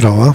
trova?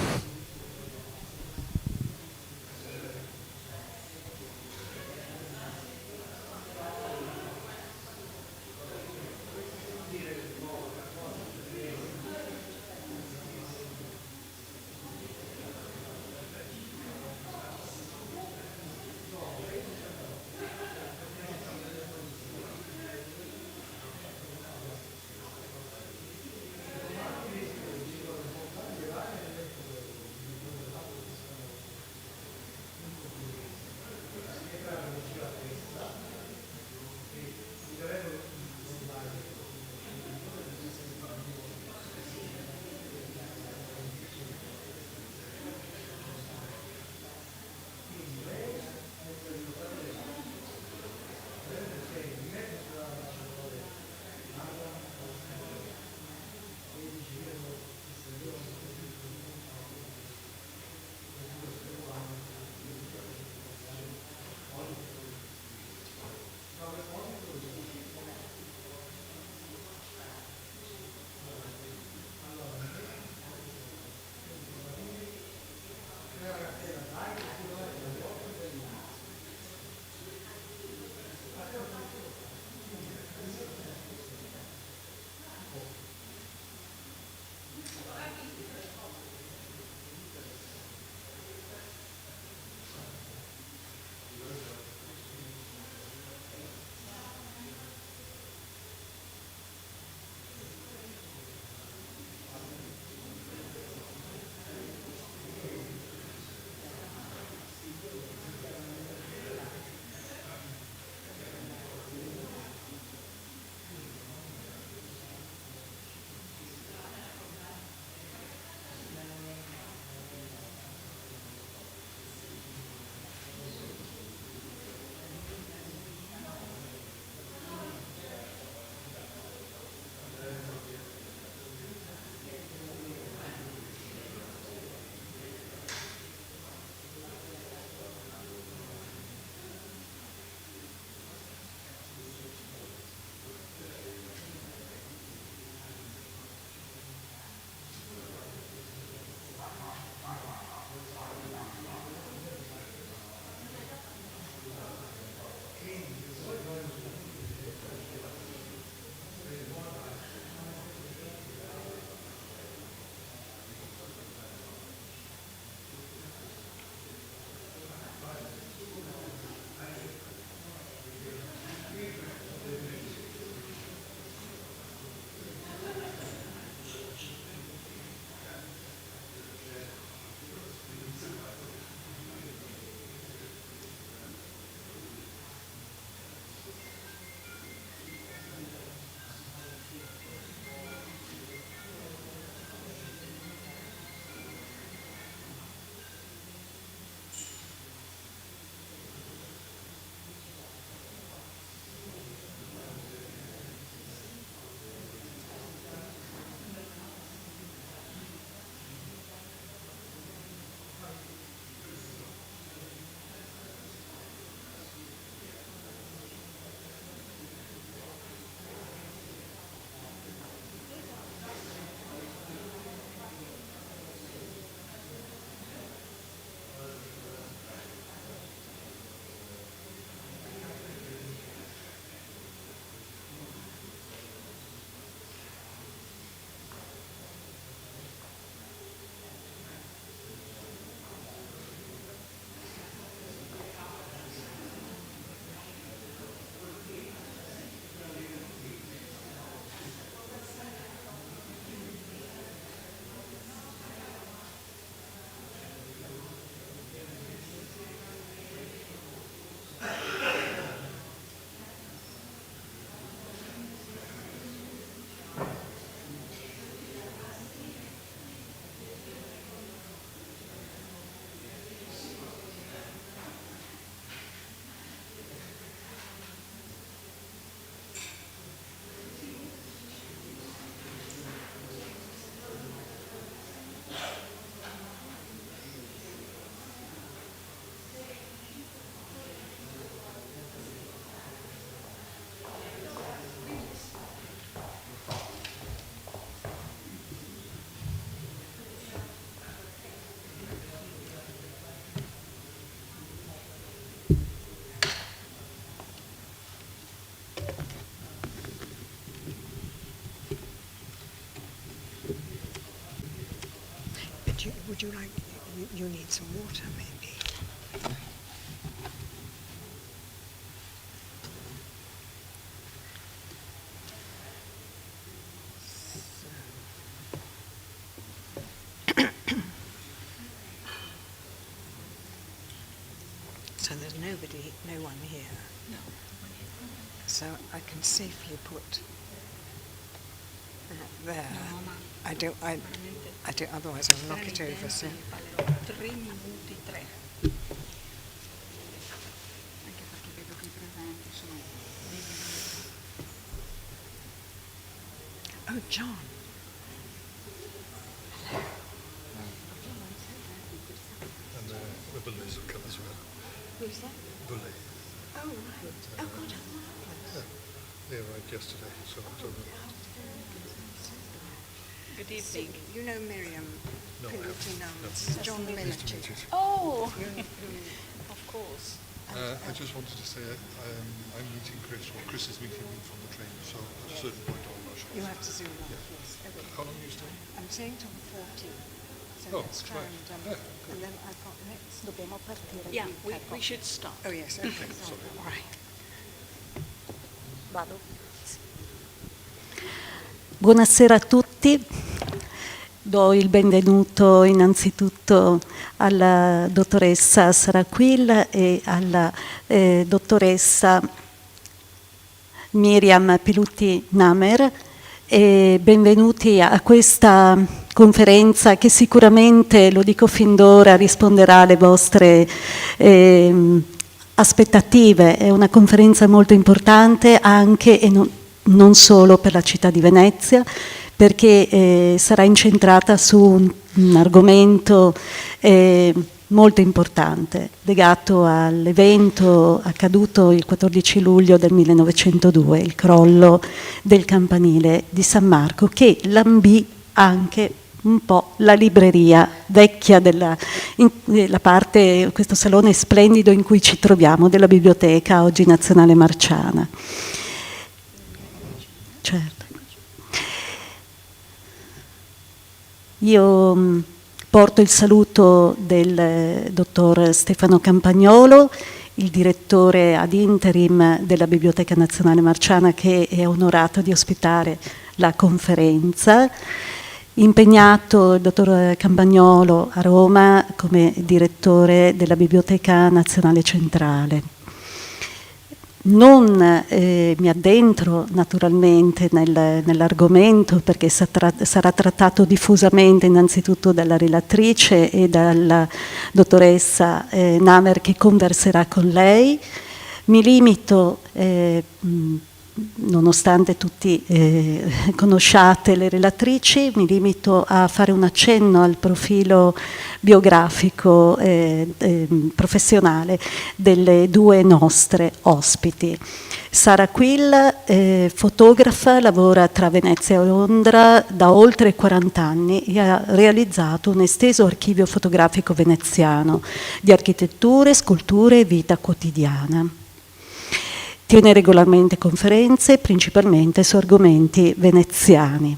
you like, you need some water maybe? So there's no one here. No. So I can safely put that there. No, ma I don't, otherwise I'll knock it over. So. 3 minuti 3. Anche perché vedo che i presenti sono Oh, John. And the bullets will come as well. Who's that? Bullet. Oh, right. Oh, God, how marvellous. They arrived yesterday, so I told them. Good evening. You know Myriam, No, I Pilutti, haven't. No. John Nice to Relatrice. meet you. Oh, of course. I just wanted to say I'm meeting Chris, or Chris is meeting me from the train, so at a certain point I'll rush off. You have to zoom off, yes. Okay. How long are you staying? I'm staying till 14. So Oh, let's try right. and then I've got next. Dobbiamo partire. Yeah, we should start. Oh, yes, okay. All right. Vado. Buonasera a tutti, do il benvenuto innanzitutto alla dottoressa Sarah Quill e alla dottoressa Myriam Pilutti Namer e benvenuti a questa conferenza che sicuramente, lo dico fin d'ora, risponderà alle vostre aspettative. È una conferenza molto importante anche e non solo per la città di Venezia, perché sarà incentrata su un argomento molto importante, legato all'evento accaduto il 14 luglio del 1902, il crollo del Campanile di San Marco, che lambì anche un po' la libreria vecchia della parte, questo salone splendido in cui ci troviamo, della Biblioteca oggi Nazionale Marciana. Certo. Io porto il saluto del dottor Stefano Campagnolo, il direttore ad interim della Biblioteca Nazionale Marciana, che è onorato di ospitare la conferenza. Impegnato il dottor Campagnolo a Roma come direttore della Biblioteca Nazionale Centrale. Non mi addentro naturalmente nell'argomento perché sarà trattato diffusamente innanzitutto dalla relatrice e dalla dottoressa Namer che converserà con lei. Mi limito, nonostante tutti conosciate le relatrici, mi limito a fare un accenno al profilo biografico professionale delle due nostre ospiti. Sarah Quill, fotografa, lavora tra Venezia e Londra da oltre 40 anni e ha realizzato un esteso archivio fotografico veneziano di architetture, sculture e vita quotidiana. Tiene regolarmente conferenze, principalmente su argomenti veneziani.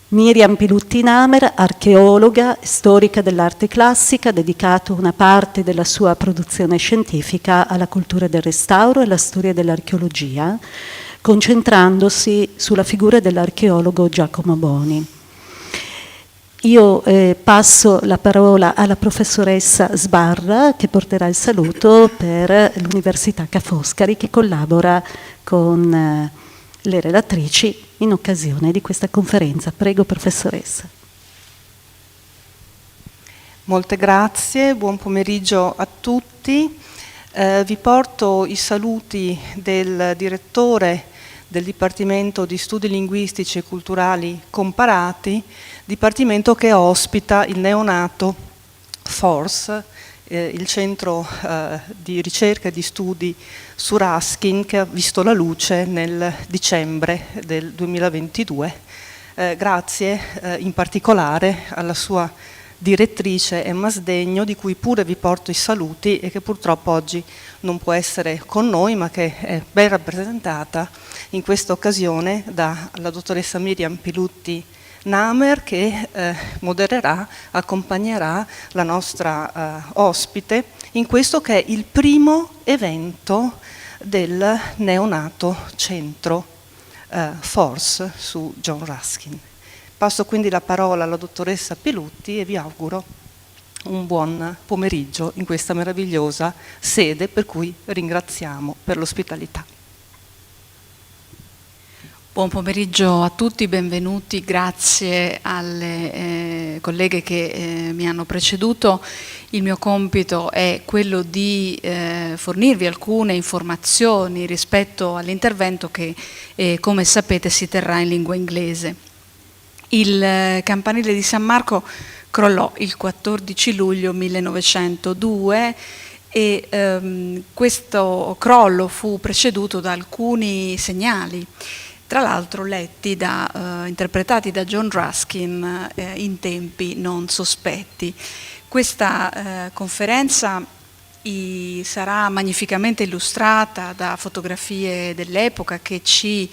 Myriam Pilutti Namer, archeologa, storica dell'arte classica, ha dedicato una parte della sua produzione scientifica alla cultura del restauro e alla storia dell'archeologia, concentrandosi sulla figura dell'archeologo Giacomo Boni. Io passo la parola alla professoressa Sbarra che porterà il saluto per l'Università Ca' Foscari che collabora con le relatrici in occasione di questa conferenza. Prego professoressa. Molte grazie, buon pomeriggio a tutti. Vi porto i saluti del direttore del Dipartimento di Studi Linguistici e Culturali Comparati, dipartimento che ospita il neonato FORCE, il centro di ricerca e di studi su Ruskin, che ha visto la luce nel dicembre del 2022. Grazie in particolare alla sua direttrice Emma Sdegno, di cui pure vi porto i saluti e che purtroppo oggi non può essere con noi, ma che è ben rappresentata in questa occasione dalla dottoressa Myriam Pilutti Namer, che modererà, accompagnerà la nostra ospite in questo che è il primo evento del neonato centro Force su John Ruskin. Passo quindi la parola alla dottoressa Pilutti e vi auguro un buon pomeriggio in questa meravigliosa sede, per cui ringraziamo per l'ospitalità. Buon pomeriggio a tutti, benvenuti, grazie alle colleghe che mi hanno preceduto. Il mio compito è quello di fornirvi alcune informazioni rispetto all'intervento che, come sapete, si terrà in lingua inglese. Il Campanile di San Marco crollò il 14 luglio 1902 e questo crollo fu preceduto da alcuni segnali, tra l'altro letti interpretati da John Ruskin in tempi non sospetti. Questa conferenza sarà magnificamente illustrata da fotografie dell'epoca che ci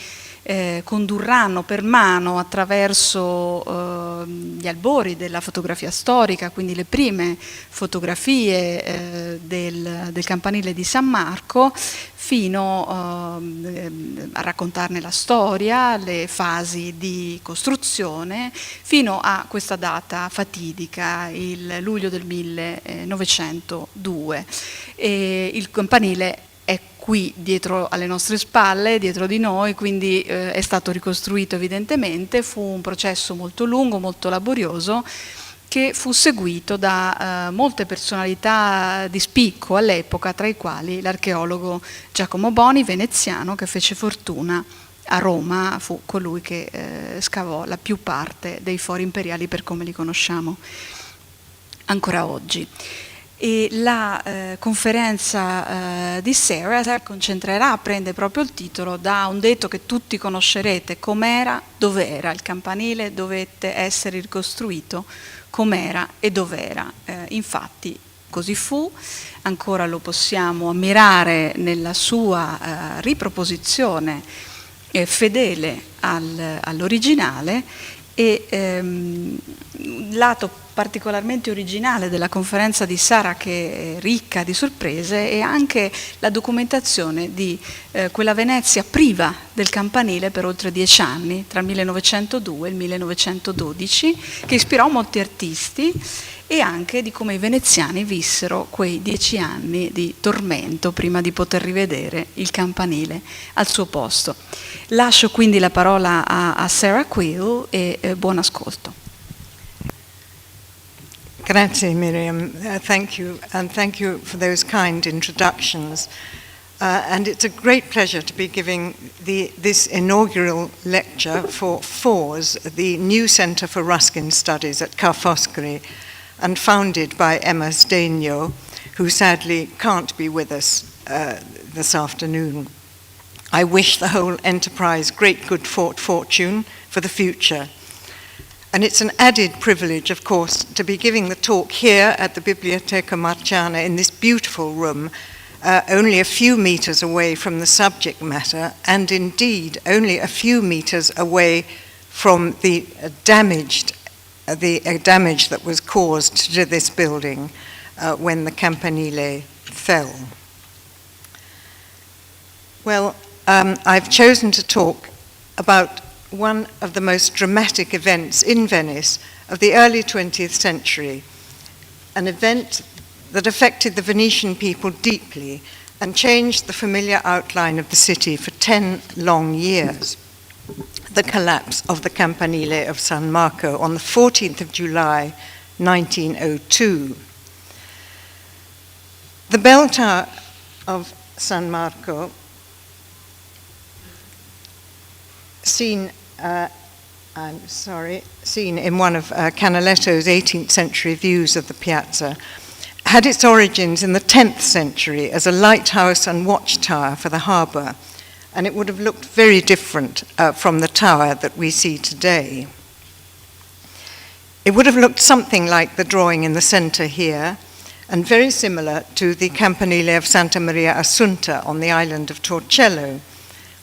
condurranno per mano attraverso gli albori della fotografia storica, quindi le prime fotografie del Campanile di San Marco, fino a raccontarne la storia, le fasi di costruzione, fino a questa data fatidica, il luglio del 1902. Il campanile è qui dietro alle nostre spalle, dietro di noi, quindi è stato ricostruito evidentemente. Fu un processo molto lungo, molto laborioso, che fu seguito da molte personalità di spicco all'epoca, tra i quali l'archeologo Giacomo Boni, veneziano, che fece fortuna a Roma, fu colui che scavò la più parte dei fori imperiali per come li conosciamo ancora oggi. E la conferenza di Sarah concentrerà, prende proprio il titolo da un detto che tutti conoscerete: com'era, dov'era. Il campanile dovette essere ricostruito com'era e dov'era. Infatti così fu, ancora lo possiamo ammirare nella sua riproposizione fedele all'originale. E lato particolarmente originale della conferenza di Sarah, che è ricca di sorprese, è anche la documentazione di quella Venezia priva del campanile per oltre 10 anni, tra il 1902 e il 1912, che ispirò molti artisti, e anche di come i veneziani vissero quei 10 anni di tormento prima di poter rivedere il campanile al suo posto. Lascio quindi la parola a Sarah Quill e buon ascolto. Grazie Myriam, thank you, and thank you for those kind introductions. And it's a great pleasure to be giving this inaugural lecture for FORS, the new Centre for Ruskin Studies at Ca' Foscari, and founded by Emma Sdegno, who sadly can't be with us this afternoon. I wish the whole enterprise great good fortune for the future. And it's an added privilege, of course, to be giving the talk here at the Biblioteca Marciana in this beautiful room, only a few meters away from the subject matter, and indeed only a few meters away from the damage that was caused to this building when the Campanile fell. Well, I've chosen to talk about one of the most dramatic events in Venice of the early 20th century, an event that affected the Venetian people deeply and changed the familiar outline of the city for 10 long years. The collapse of the Campanile of San Marco on the 14th of July, 1902. The bell tower of San Marco, seen in one of Canaletto's 18th century views of the piazza, had its origins in the 10th century as a lighthouse and watchtower for the harbour, and it would have looked very different from the tower that we see today. It would have looked something like the drawing in the centre here, and very similar to the Campanile of Santa Maria Assunta on the island of Torcello,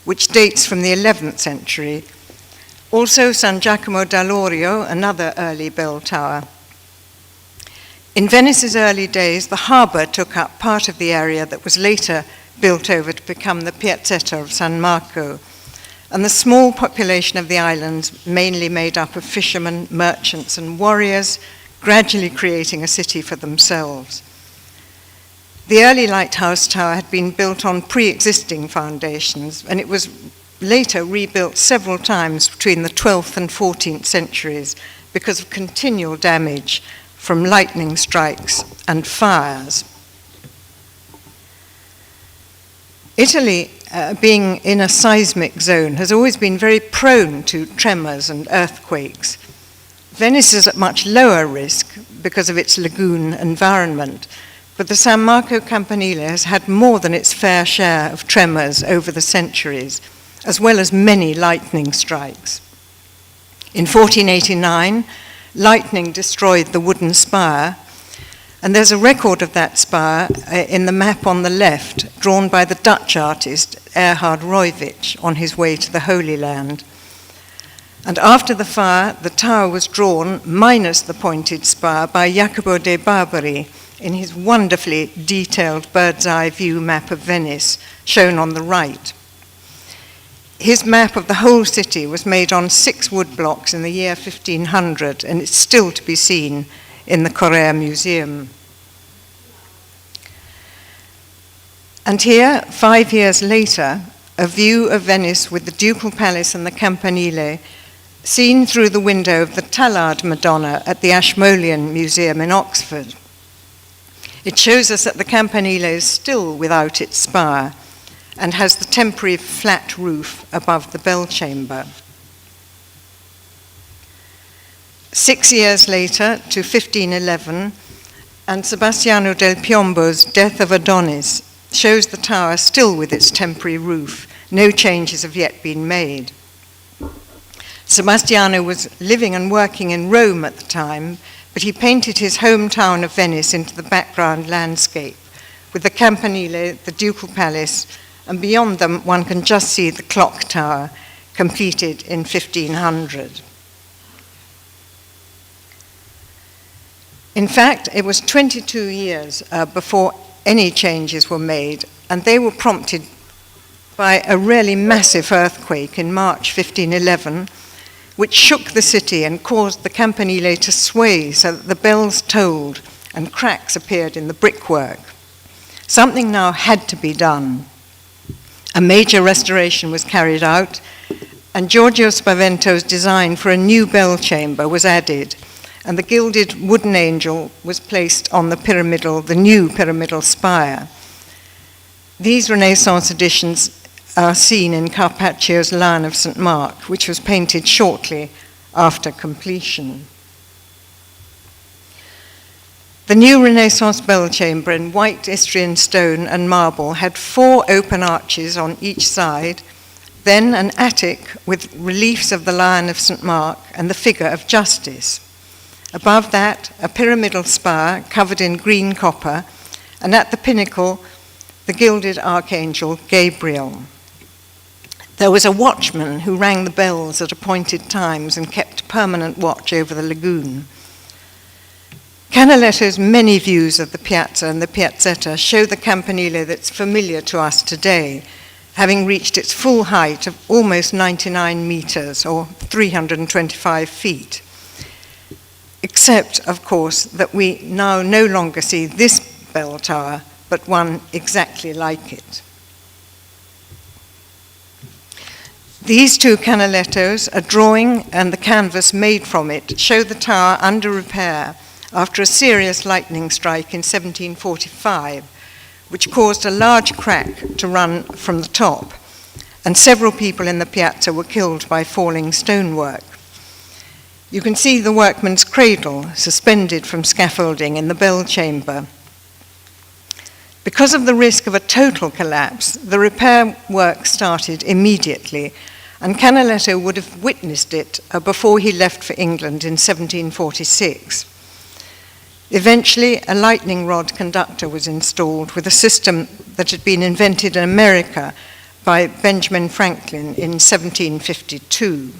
which dates from the 11th century, Also San Giacomo dall'Orio, another early bell tower. In Venice's early days, the harbour took up part of the area that was later built over to become the Piazzetta of San Marco, and the small population of the island, mainly made up of fishermen, merchants, and warriors, gradually creating a city for themselves. The early lighthouse tower had been built on pre-existing foundations, and it was later rebuilt several times between the 12th and 14th centuries because of continual damage from lightning strikes and fires. Italy, being in a seismic zone, has always been very prone to tremors and earthquakes. Venice is at much lower risk because of its lagoon environment, but the San Marco Campanile has had more than its fair share of tremors over the centuries, as well as many lightning strikes. In 1489, lightning destroyed the wooden spire, and there's a record of that spire in the map on the left, drawn by the Dutch artist Erhard Royvich on his way to the Holy Land. And after the fire, the tower was drawn, minus the pointed spire, by Jacopo de Barbari in his wonderfully detailed bird's-eye view map of Venice, shown on the right. His map of the whole city was made on 6 wood blocks in the year 1500, and it's still to be seen in the Correa Museum. And here, 5 years later, a view of Venice with the Ducal Palace and the Campanile, seen through the window of the Tallard Madonna at the Ashmolean Museum in Oxford. It shows us that the Campanile is still without its spire and has the temporary flat roof above the bell chamber. 6 years later, to 1511, and Sebastiano del Piombo's Death of Adonis shows the tower still with its temporary roof. No changes have yet been made. Sebastiano was living and working in Rome at the time, but he painted his hometown of Venice into the background landscape, with the Campanile, the Ducal Palace, and beyond them one can just see the clock tower, completed in 1500. In fact, it was 22 years before any changes were made, and they were prompted by a really massive earthquake in March 1511, which shook the city and caused the Campanile to sway so that the bells tolled and cracks appeared in the brickwork. Something now had to be done. A major restoration was carried out, and Giorgio Spavento's design for a new bell chamber was added, and the gilded wooden angel was placed on the new pyramidal spire. These Renaissance additions are seen in Carpaccio's Lion of St. Mark, which was painted shortly after completion. The new Renaissance bell chamber in white Istrian stone and marble had 4 open arches on each side, then an attic with reliefs of the Lion of St. Mark and the figure of Justice. Above that, a pyramidal spire covered in green copper, and at the pinnacle, the gilded archangel Gabriel. There was a watchman who rang the bells at appointed times and kept permanent watch over the lagoon. Canaletto's many views of the piazza and the piazzetta show the Campanile that's familiar to us today, having reached its full height of almost 99 meters, or 325 feet. Except, of course, that we now no longer see this bell tower, but one exactly like it. These 2 canalettos, a drawing and the canvas made from it, show the tower under repair after a serious lightning strike in 1745, which caused a large crack to run from the top, and several people in the piazza were killed by falling stonework. You can see the workman's cradle suspended from scaffolding in the bell chamber. Because of the risk of a total collapse, the repair work started immediately, and Canaletto would have witnessed it before he left for England in 1746. Eventually, a lightning rod conductor was installed with a system that had been invented in America by Benjamin Franklin in 1752.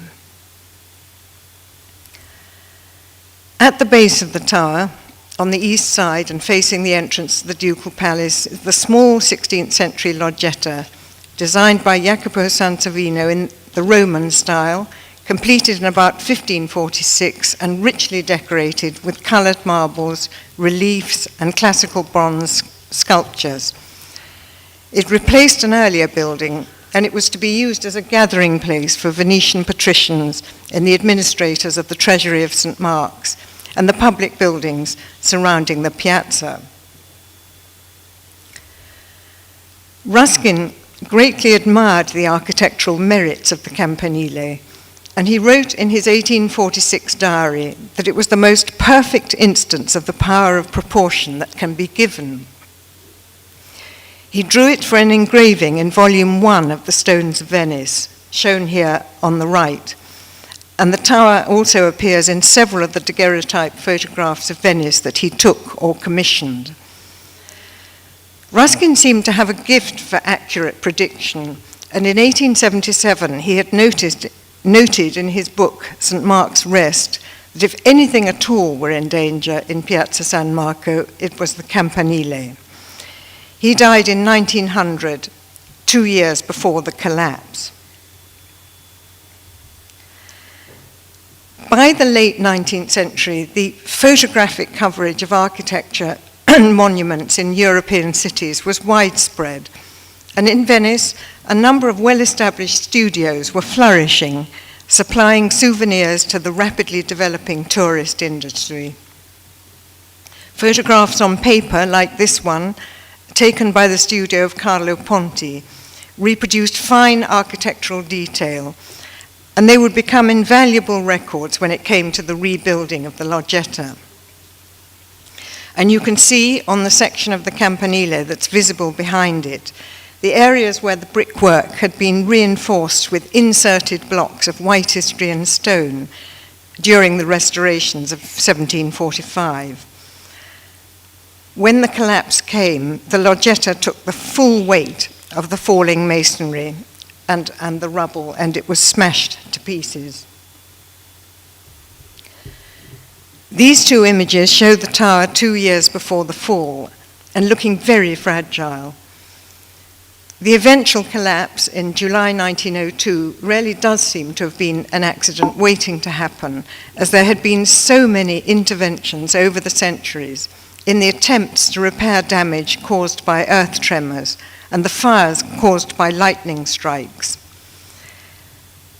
At the base of the tower, on the east side and facing the entrance to the Ducal Palace, is the small 16th century loggia, designed by Jacopo Sansovino in the Roman style, completed in about 1546 and richly decorated with colored marbles, reliefs, and classical bronze sculptures. It replaced an earlier building, and it was to be used as a gathering place for Venetian patricians and the administrators of the Treasury of St. Mark's and the public buildings surrounding the piazza. Ruskin greatly admired the architectural merits of the Campanile, and he wrote in his 1846 diary that it was the most perfect instance of the power of proportion that can be given. He drew it for an engraving in volume 1 of the Stones of Venice, shown here on the right, and the tower also appears in several of the daguerreotype photographs of Venice that he took or commissioned. Ruskin seemed to have a gift for accurate prediction, and in 1877 he had noted in his book, St. Mark's Rest, that if anything at all were in danger in Piazza San Marco, it was the Campanile. He died in 1900, 2 years before the collapse. By the late 19th century, the photographic coverage of architecture and monuments in European cities was widespread, and in Venice, a number of well-established studios were flourishing, supplying souvenirs to the rapidly developing tourist industry. Photographs on paper, like this one, taken by the studio of Carlo Ponti, reproduced fine architectural detail, and they would become invaluable records when it came to the rebuilding of the loggia. And you can see on the section of the Campanile that's visible behind it, the areas where the brickwork had been reinforced with inserted blocks of white Istrian stone during the restorations of 1745. When the collapse came, the loggia took the full weight of the falling masonry and the rubble, and it was smashed to pieces. These two images show the tower 2 years before the fall and looking very fragile. The eventual collapse in July 1902 really does seem to have been an accident waiting to happen, as there had been so many interventions over the centuries in the attempts to repair damage caused by earth tremors and the fires caused by lightning strikes.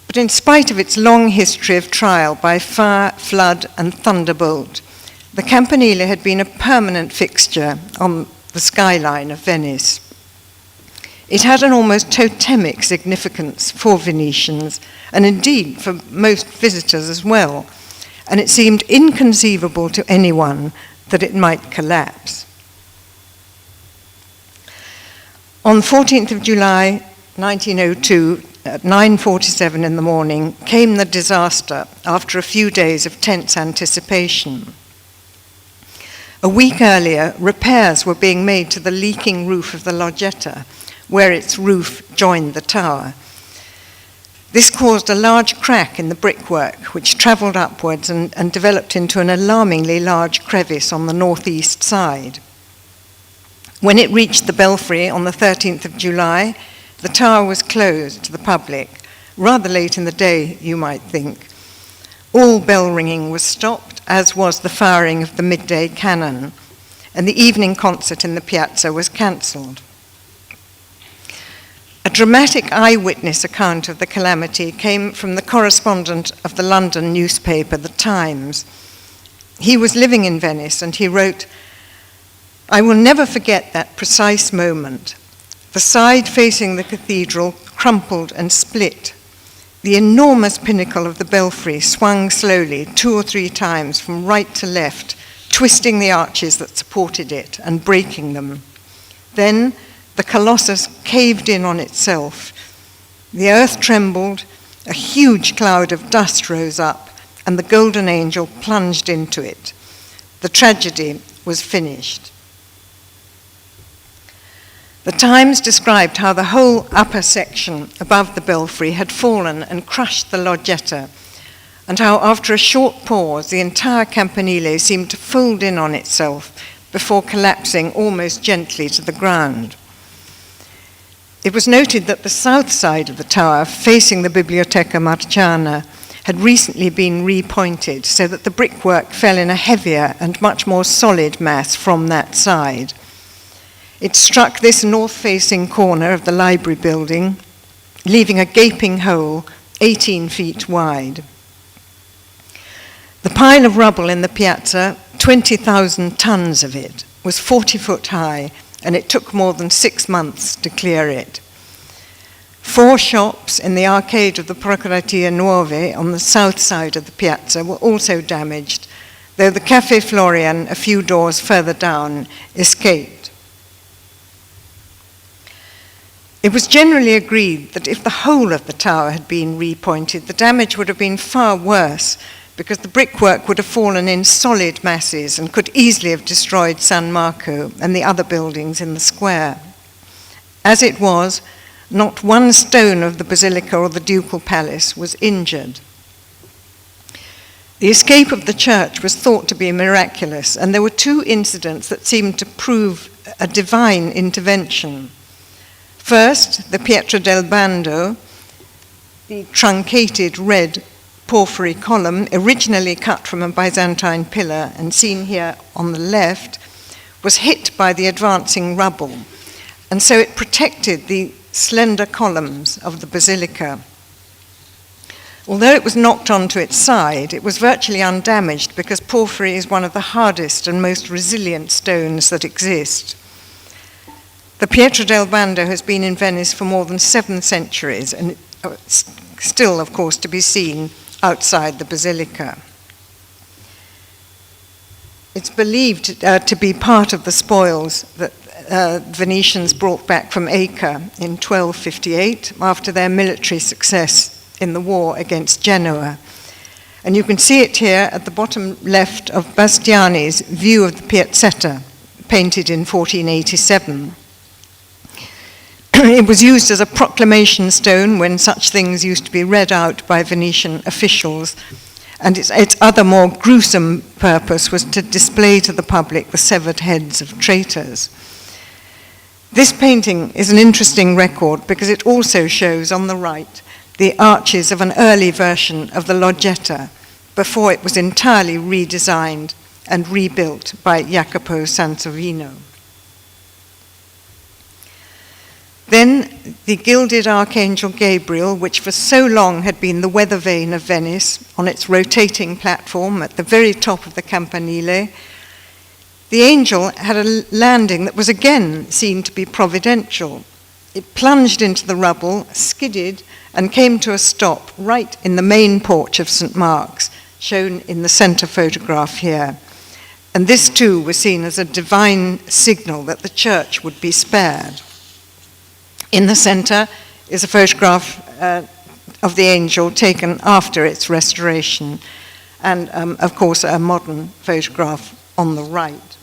But in spite of its long history of trial by fire, flood, and thunderbolt, the Campanile had been a permanent fixture on the skyline of Venice. It had an almost totemic significance for Venetians, and indeed for most visitors as well, and it seemed inconceivable to anyone that it might collapse. On 14th of July 1902, at 9:47 in the morning, came the disaster after a few days of tense anticipation. A week earlier, repairs were being made to the leaking roof of the loggia, where its roof joined the tower. This caused a large crack in the brickwork, which travelled upwards and developed into an alarmingly large crevice on the northeast side. When it reached the belfry on the 13th of July, the tower was closed to the public, rather late in the day, you might think. All bell ringing was stopped, as was the firing of the midday cannon, and the evening concert in the piazza was cancelled. A dramatic eyewitness account of the calamity came from the correspondent of the London newspaper, The Times. He was living in Venice, and he wrote, "I will never forget that precise moment. The side facing the cathedral crumpled and split. The enormous pinnacle of the belfry swung slowly 2 or 3 times from right to left, twisting the arches that supported it and breaking them. Then the colossus caved in on itself. The earth trembled, a huge cloud of dust rose up, and the golden angel plunged into it. The tragedy was finished." The Times described how the whole upper section above the belfry had fallen and crushed the loggia, and how after a short pause the entire campanile seemed to fold in on itself before collapsing almost gently to the ground. It was noted that the south side of the tower, facing the Biblioteca Marciana, had recently been repointed so that the brickwork fell in a heavier and much more solid mass from that side. It struck this north-facing corner of the library building, leaving a gaping hole 18 feet wide. The pile of rubble in the piazza, 20,000 tons of it, was 40 foot high, and it took more than 6 months to clear it. 4 shops in the arcade of the Procuratie Nuove on the south side of the piazza were also damaged, though the Café Florian, a few doors further down, escaped. It was generally agreed that if the whole of the tower had been repointed, the damage would have been far worse, because the brickwork would have fallen in solid masses and could easily have destroyed San Marco and the other buildings in the square. As it was, not one stone of the basilica or the ducal palace was injured. The escape of the church was thought to be miraculous, and there were 2 incidents that seemed to prove a divine intervention. First, the Pietra del Bando, the truncated red porphyry column, originally cut from a Byzantine pillar and seen here on the left, was hit by the advancing rubble, and so it protected the slender columns of the basilica. Although it was knocked onto its side, it was virtually undamaged because porphyry is one of the hardest and most resilient stones that exist. The Pietra del Bando has been in Venice for more than 7 centuries, and still, of course, to be seen outside the basilica. It's believed to be part of the spoils that Venetians brought back from Acre in 1258 after their military success in the war against Genoa. And you can see it here at the bottom left of Bastiani's view of the Piazzetta, painted in 1487. It was used as a proclamation stone when such things used to be read out by Venetian officials, and its other more gruesome purpose was to display to the public the severed heads of traitors. This painting is an interesting record because it also shows on the right the arches of an early version of the Loggetta before it was entirely redesigned and rebuilt by Jacopo Sansovino. Then the gilded Archangel Gabriel, which for so long had been the weather vane of Venice, on its rotating platform at the very top of the Campanile. The angel had a landing that was again seen to be providential. It plunged into the rubble, skidded, and came to a stop right in the main porch of St. Mark's, shown in the center photograph here. And this too was seen as a divine signal that the church would be spared. In the center is a photograph of the angel taken after its restoration, and of course a modern photograph on the right.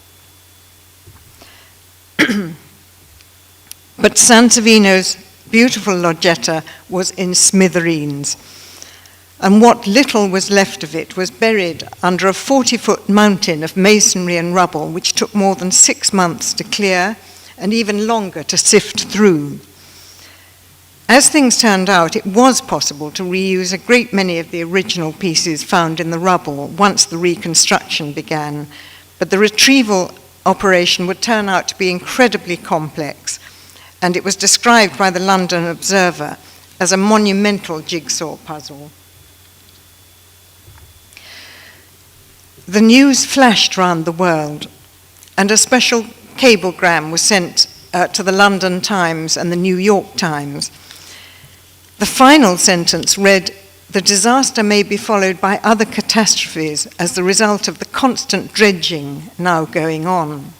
But Sansovino's beautiful Loggetta was in smithereens, and what little was left of it was buried under a 40-foot mountain of masonry and rubble, which took more than 6 months to clear and even longer to sift through. As things turned out, it was possible to reuse a great many of the original pieces found in the rubble once the reconstruction began, but the retrieval operation would turn out to be incredibly complex, and it was described by the London Observer as a monumental jigsaw puzzle. The news flashed round the world, and a special cablegram was sent to the London Times and the New York Times. The final sentence read, "The disaster may be followed by other catastrophes as the result of the constant dredging now going on."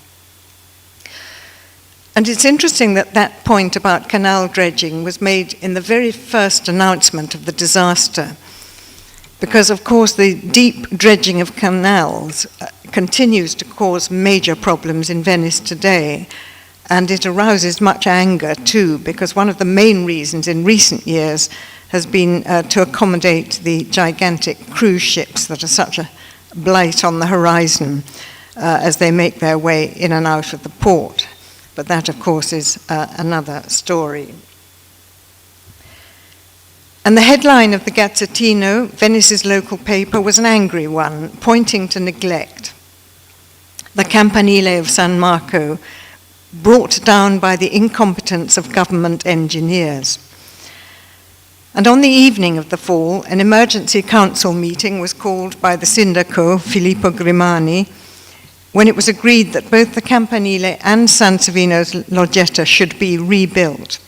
And it's interesting that that point about canal dredging was made in the very first announcement of the disaster, because of course the deep dredging of canals continues to cause major problems in Venice today. And it arouses much anger too, because one of the main reasons in recent years has been to accommodate the gigantic cruise ships that are such a blight on the horizon as they make their way in and out of the port. But that, of course, is another story. And the headline of the Gazzettino, Venice's local paper, was an angry one, pointing to neglect. The Campanile of San Marco, brought down by the incompetence of government engineers. And on the evening of the fall, an emergency council meeting was called by the Sindaco, Filippo Grimani, when it was agreed that both the Campanile and San Savino's Loggia should be rebuilt.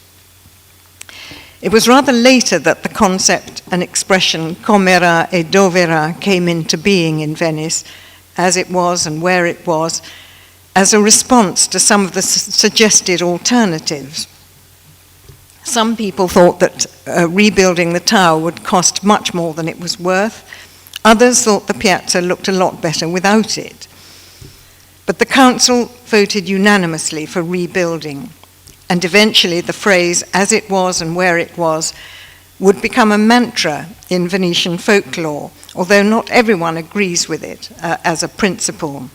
It was rather later that the concept and expression com'era e dov'era came into being in Venice, as it was and where it was, as a response to some of the suggested alternatives. Some people thought that rebuilding the tower would cost much more than it was worth. Others thought the piazza looked a lot better without it. But the council voted unanimously for rebuilding, and eventually the phrase, as it was and where it was, would become a mantra in Venetian folklore, although not everyone agrees with it as a principle.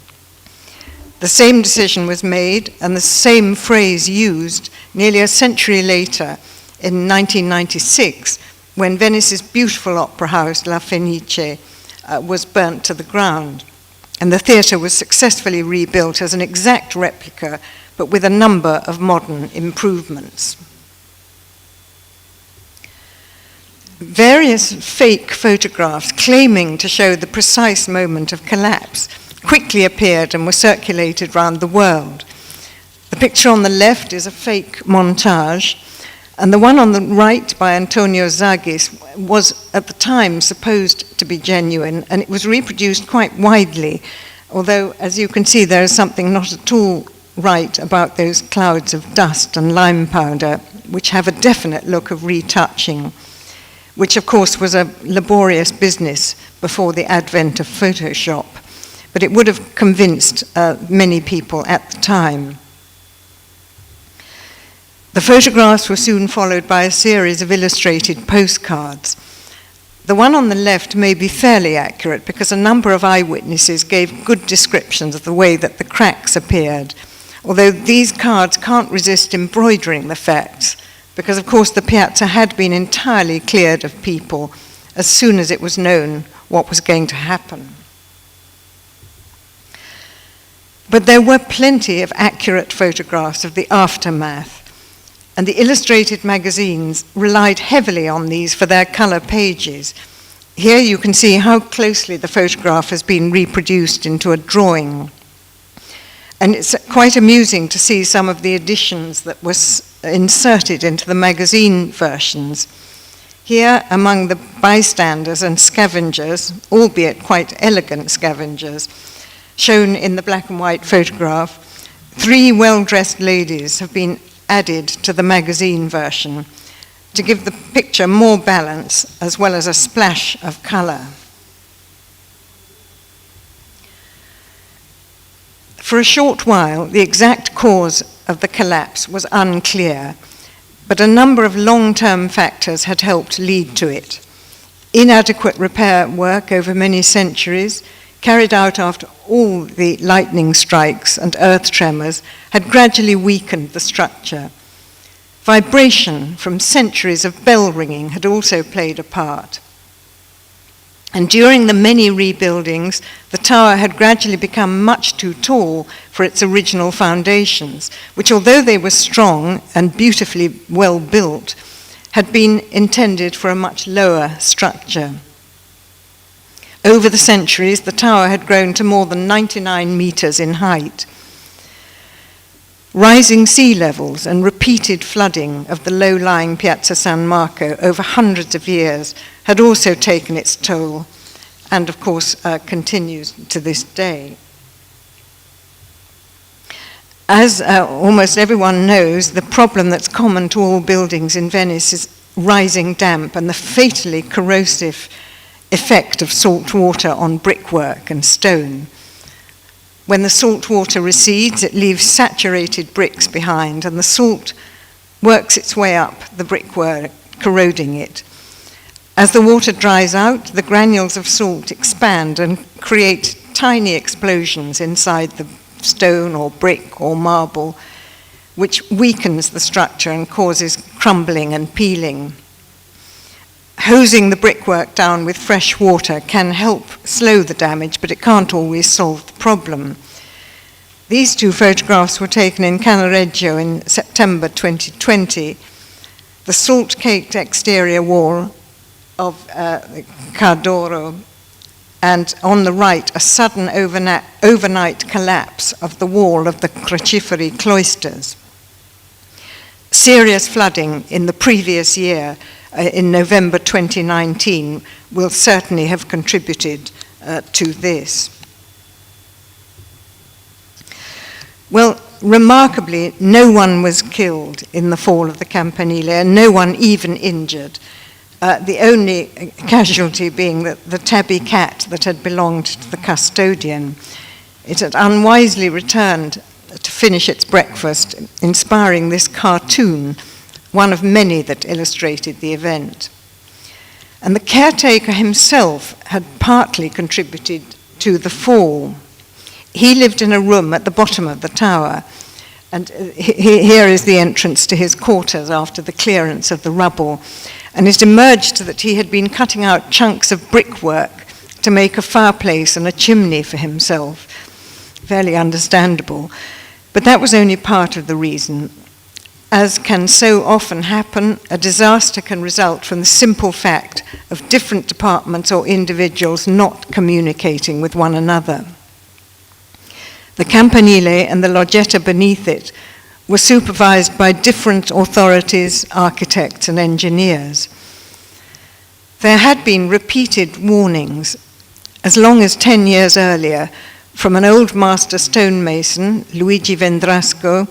The same decision was made and the same phrase used nearly a century later in 1996 when Venice's beautiful opera house, La Fenice, was burnt to the ground. And the theatre was successfully rebuilt as an exact replica, but with a number of modern improvements. Various fake photographs claiming to show the precise moment of collapse quickly appeared and were circulated around the world. The picture on the left is a fake montage, and the one on the right by Antonio Zaghis was at the time supposed to be genuine, and it was reproduced quite widely, although, as you can see, there is something not at all right about those clouds of dust and lime powder, which have a definite look of retouching, which of course was a laborious business before the advent of Photoshop, but it would have convinced many people at the time. The photographs were soon followed by a series of illustrated postcards. The one on the left may be fairly accurate because a number of eyewitnesses gave good descriptions of the way that the cracks appeared, although these cards can't resist embroidering the facts, because of course the piazza had been entirely cleared of people as soon as it was known what was going to happen. But there were plenty of accurate photographs of the aftermath, and the illustrated magazines relied heavily on these for their color pages. Here you can see how closely the photograph has been reproduced into a drawing. And it's quite amusing to see some of the additions that were inserted into the magazine versions. Here, among the bystanders and scavengers, albeit quite elegant scavengers, shown in the black and white photograph, 3 well-dressed ladies have been added to the magazine version to give the picture more balance as well as a splash of color. For a short while, the exact cause of the collapse was unclear, but a number of long-term factors had helped lead to it. Inadequate repair work over many centuries, carried out after all the lightning strikes and earth tremors, had gradually weakened the structure. Vibration from centuries of bell ringing had also played a part. And during the many rebuildings, the tower had gradually become much too tall for its original foundations, which, although they were strong and beautifully well built, had been intended for a much lower structure. Over the centuries, the tower had grown to more than 99 meters in height. Rising sea levels and repeated flooding of the low-lying Piazza San Marco over hundreds of years had also taken its toll, and of course continues to this day. As almost everyone knows, the problem that's common to all buildings in Venice is rising damp and the fatally corrosive effect of salt water on brickwork and stone. When the salt water recedes, it leaves saturated bricks behind, and the salt works its way up the brickwork, corroding it. As the water dries out, the granules of salt expand and create tiny explosions inside the stone or brick or marble, which weakens the structure and causes crumbling and peeling. Hosing the brickwork down with fresh water can help slow the damage, but it can't always solve the problem. These two photographs were taken in Cannaregio in September 2020. The salt-caked exterior wall of Cardoro, and on the right, a sudden overnight collapse of the wall of the Crociferi cloisters. Serious flooding in the previous year, in November 2019, will certainly have contributed to this. Well, remarkably, no one was killed in the fall of the Campanile, and no one even injured. The only casualty being the tabby cat that had belonged to the custodian. It had unwisely returned to finish its breakfast, inspiring this cartoon, one of many that illustrated the event. And the caretaker himself had partly contributed to the fall. He lived in a room at the bottom of the tower, and here is the entrance to his quarters after the clearance of the rubble. And it emerged that he had been cutting out chunks of brickwork to make a fireplace and a chimney for himself. Fairly understandable. But that was only part of the reason. As can so often happen, a disaster can result from the simple fact of different departments or individuals not communicating with one another. The Campanile and the Loggetta beneath it were supervised by different authorities, architects and engineers. There had been repeated warnings, as long as 10 years earlier, from an old master stonemason, Luigi Vendrasco,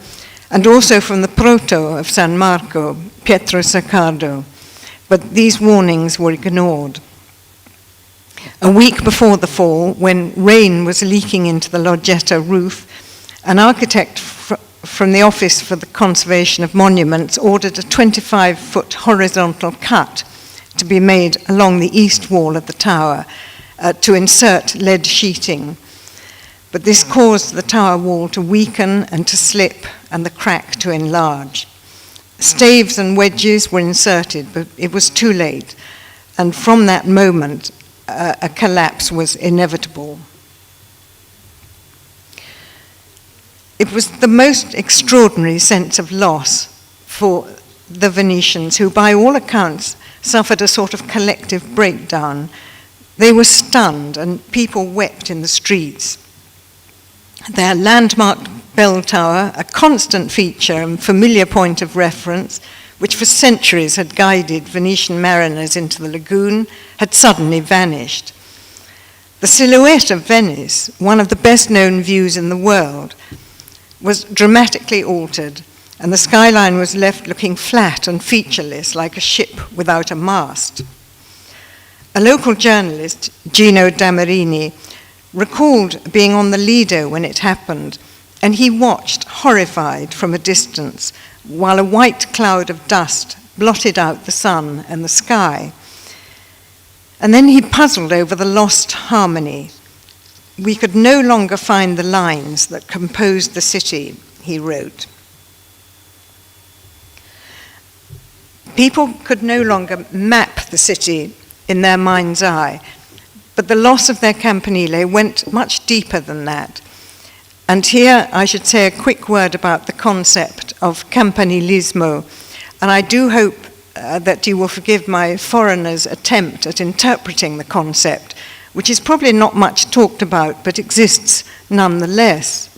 and also from the proto of San Marco, Pietro Saccardo, but these warnings were ignored. A week before the fall, when rain was leaking into the Loggetta roof, an architect from the Office for the Conservation of Monuments ordered a 25-foot horizontal cut to be made along the east wall of the tower to insert lead sheeting. But this caused the tower wall to weaken and to slip and the crack to enlarge. Staves and wedges were inserted, but it was too late. And from that moment, a collapse was inevitable. It was the most extraordinary sense of loss for the Venetians, who by all accounts suffered a sort of collective breakdown. They were stunned and people wept in the streets. Their landmark bell tower, a constant feature and familiar point of reference, which for centuries had guided Venetian mariners into the lagoon, had suddenly vanished. The silhouette of Venice, one of the best-known views in the world, was dramatically altered, and the skyline was left looking flat and featureless like a ship without a mast. A local journalist, Gino Damerini, recalled being on the Lido when it happened, and he watched, horrified, from a distance, while a white cloud of dust blotted out the sun and the sky. And then he puzzled over the lost harmony. We could no longer find the lines that composed the city, he wrote. People could no longer map the city in their mind's eye, but the loss of their Campanile went much deeper than that. And here I should say a quick word about the concept of campanilismo, and I do hope that you will forgive my foreigner's attempt at interpreting the concept, which is probably not much talked about, but exists nonetheless.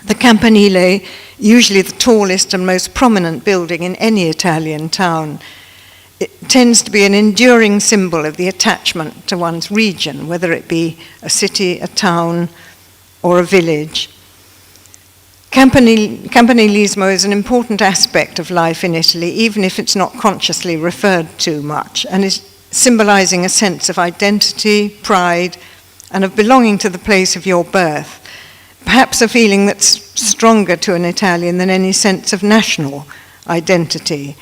The Campanile, usually the tallest and most prominent building in any Italian town, it tends to be an enduring symbol of the attachment to one's region, whether it be a city, a town, or a village. Campanilismo is an important aspect of life in Italy, even if it's not consciously referred to much, and is symbolizing a sense of identity, pride, and of belonging to the place of your birth. Perhaps a feeling that's stronger to an Italian than any sense of national identity.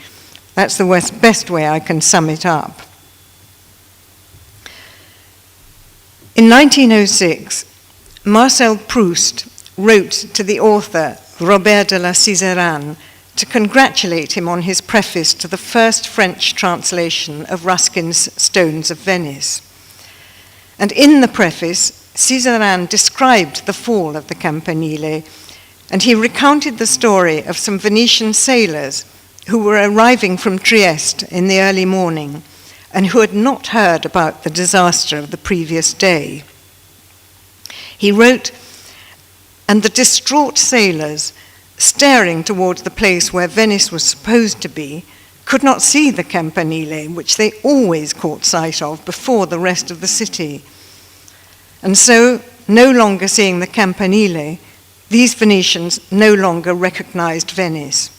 That's the best way I can sum it up. In 1906, Marcel Proust wrote to the author Robert de la Sizeranne to congratulate him on his preface to the first French translation of Ruskin's Stones of Venice. And in the preface, Sizeranne described the fall of the Campanile, and he recounted the story of some Venetian sailors who were arriving from Trieste in the early morning and who had not heard about the disaster of the previous day. He wrote, "And the distraught sailors, staring towards the place where Venice was supposed to be, could not see the Campanile, which they always caught sight of before the rest of the city. And so, no longer seeing the Campanile, these Venetians no longer recognized Venice."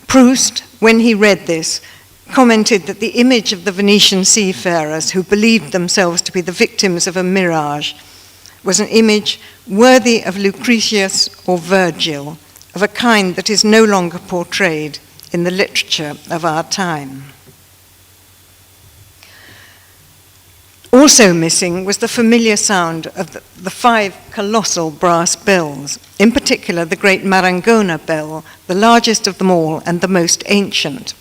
Proust, when he read this, commented that the image of the Venetian seafarers who believed themselves to be the victims of a mirage was an image worthy of Lucretius or Virgil, of a kind that is no longer portrayed in the literature of our time. Also missing was the familiar sound of the 5 colossal brass bells, in particular the great Marangona bell, the largest of them all and the most ancient.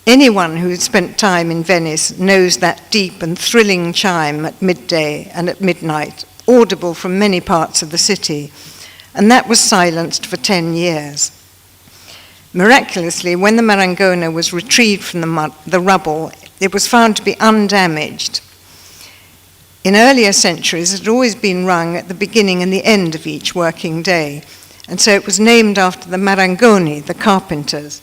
Anyone who has spent time in Venice knows that deep and thrilling chime at midday and at midnight, audible from many parts of the city, and that was silenced for 10 years. Miraculously, when the Marangona was retrieved from the rubble, it was found to be undamaged. In earlier centuries, it had always been rung at the beginning and the end of each working day, and so it was named after the Marangoni, the carpenters,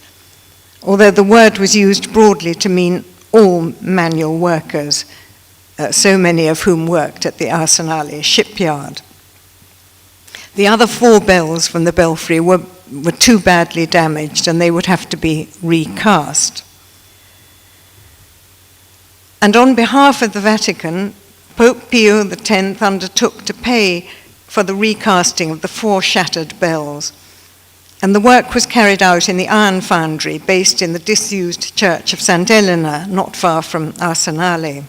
although the word was used broadly to mean all manual workers, so many of whom worked at the Arsenale shipyard. The other 4 bells from the belfry were too badly damaged, and they would have to be recast. And on behalf of the Vatican, Pope Pio X undertook to pay for the recasting of the 4 shattered bells, and the work was carried out in the iron foundry based in the disused church of Sant'Elena, not far from Arsenale.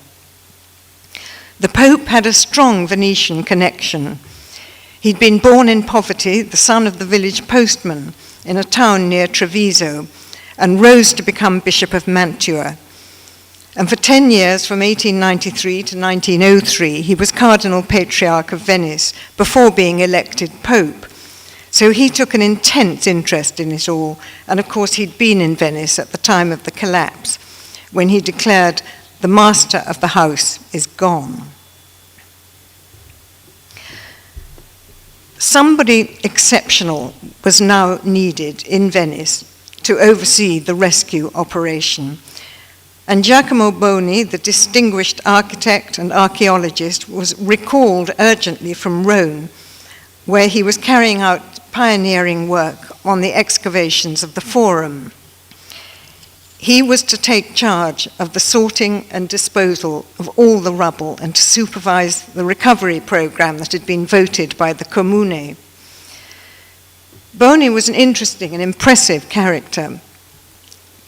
The Pope had a strong Venetian connection. He'd been born in poverty, the son of the village postman in a town near Treviso, and rose to become Bishop of Mantua. And for 10 years, from 1893 to 1903, he was Cardinal Patriarch of Venice before being elected Pope. So he took an intense interest in it all, and of course he'd been in Venice at the time of the collapse, when he declared, "The master of the house is gone." Somebody exceptional was now needed in Venice to oversee the rescue operation. And Giacomo Boni, the distinguished architect and archaeologist, was recalled urgently from Rome, where he was carrying out pioneering work on the excavations of the Forum. He was to take charge of the sorting and disposal of all the rubble and to supervise the recovery program that had been voted by the Comune. Boni was an interesting and impressive character.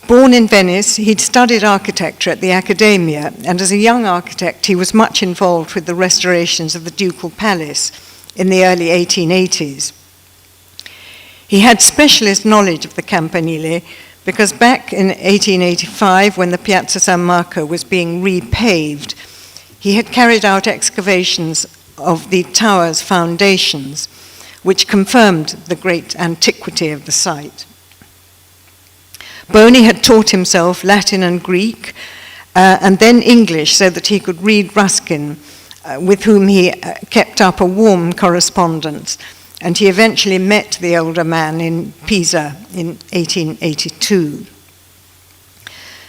Born in Venice, he'd studied architecture at the Accademia, and as a young architect, he was much involved with the restorations of the Ducal Palace in the early 1880s. He had specialist knowledge of the Campanile because back in 1885, when the Piazza San Marco was being repaved, he had carried out excavations of the tower's foundations, which confirmed the great antiquity of the site. Boni had taught himself Latin and Greek, and then English, so that he could read Ruskin, with whom he kept up a warm correspondence, and he eventually met the older man in Pisa in 1882.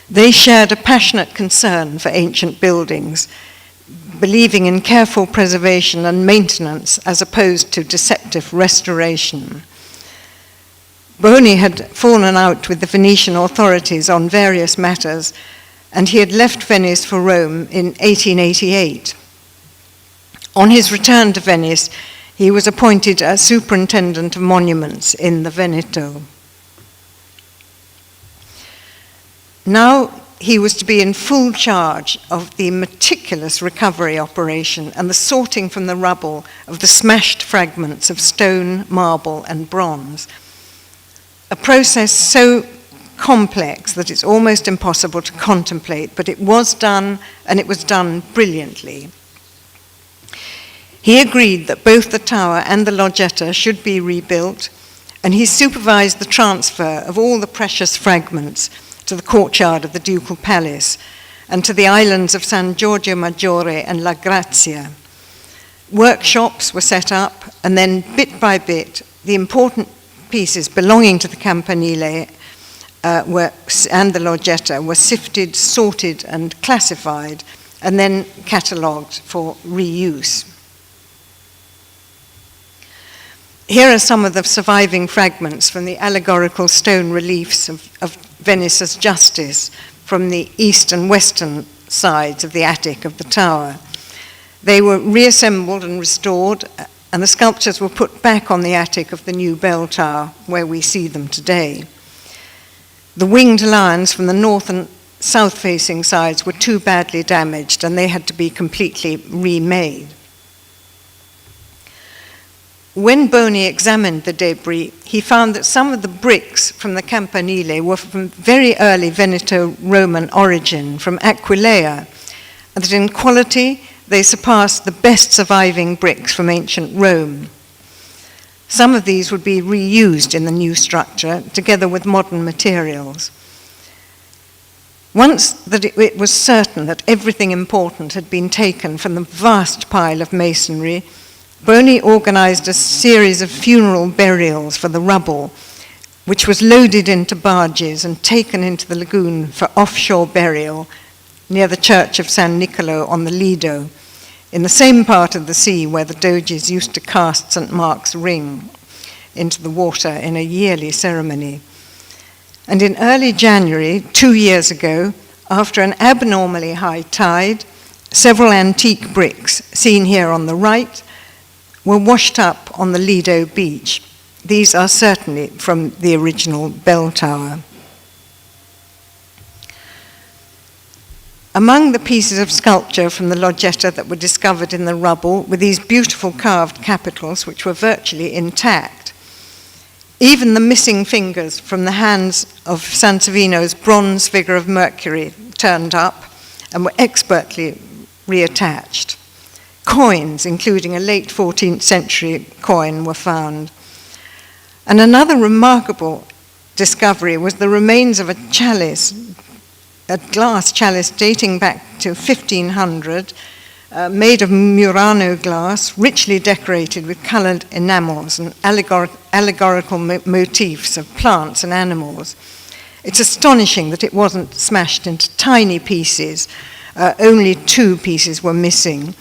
They shared a passionate concern for ancient buildings, believing in careful preservation and maintenance as opposed to deceptive restoration. Boni had fallen out with the Venetian authorities on various matters, and he had left Venice for Rome in 1888. On his return to Venice, he was appointed as superintendent of monuments in the Veneto. Now, he was to be in full charge of the meticulous recovery operation and the sorting from the rubble of the smashed fragments of stone, marble, and bronze. A process so complex that it's almost impossible to contemplate, but it was done, and it was done brilliantly. He agreed that both the tower and the loggia should be rebuilt, and he supervised the transfer of all the precious fragments to the courtyard of the ducal palace and to the islands of San Giorgio Maggiore and La Grazia. Workshops were set up, and then bit by bit, the important pieces belonging to the campanile and the loggia were sifted, sorted, and classified, and then catalogued for reuse. Here are some of the surviving fragments from the allegorical stone reliefs of Venice's Justice from the east and western sides of the attic of the tower. They were reassembled and restored, and the sculptures were put back on the attic of the new bell tower, where we see them today. The winged lions from the north and south-facing sides were too badly damaged, and they had to be completely remade. When Boni examined the debris, he found that some of the bricks from the campanile were from very early Veneto-Roman origin, from Aquileia, and that in quality they surpassed the best surviving bricks from ancient Rome. Some of these would be reused in the new structure, together with modern materials. Once that it was certain that everything important had been taken from the vast pile of masonry, Boni organized a series of funeral burials for the rubble, which was loaded into barges and taken into the lagoon for offshore burial near the church of San Nicolo on the Lido, in the same part of the sea where the Doges used to cast St. Mark's ring into the water in a yearly ceremony. And in early January, 2 years ago, after an abnormally high tide, several antique bricks, seen here on the right, were washed up on the Lido beach. These are certainly from the original bell tower. Among the pieces of sculpture from the loggia that were discovered in the rubble were these beautiful carved capitals, which were virtually intact. Even the missing fingers from the hands of Sansovino's bronze figure of Mercury turned up and were expertly reattached. Coins, including a late 14th century coin, were found. And another remarkable discovery was the remains of a chalice, a glass chalice dating back to 1500, made of Murano glass, richly decorated with colored enamels and allegorical motifs of plants and animals. It's astonishing that it wasn't smashed into tiny pieces. Only 2 pieces were missing.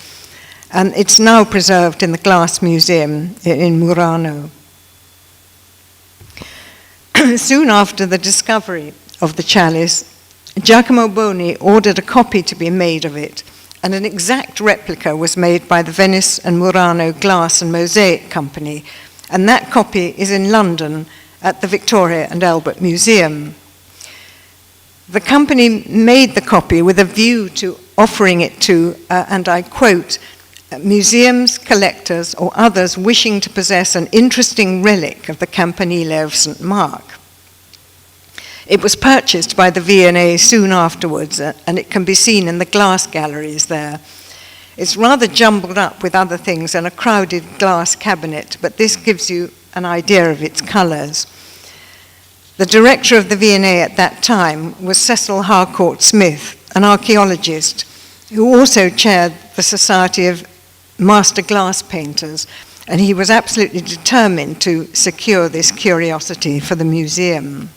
And it's now preserved in the Glass Museum in Murano. Soon after the discovery of the chalice, Giacomo Boni ordered a copy to be made of it, and an exact replica was made by the Venice and Murano Glass and Mosaic Company, and that copy is in London at the Victoria and Albert Museum. The company made the copy with a view to offering it to, and I quote, museums, collectors, or others wishing to possess an interesting relic of the Campanile of St. Mark. It was purchased by the V&A soon afterwards, and it can be seen in the glass galleries there. It's rather jumbled up with other things and a crowded glass cabinet, but this gives you an idea of its colors. The director of the V&A at that time was Cecil Harcourt Smith, an archaeologist, who also chaired the Society of Master Glass Painters, and he was absolutely determined to secure this curiosity for the museum.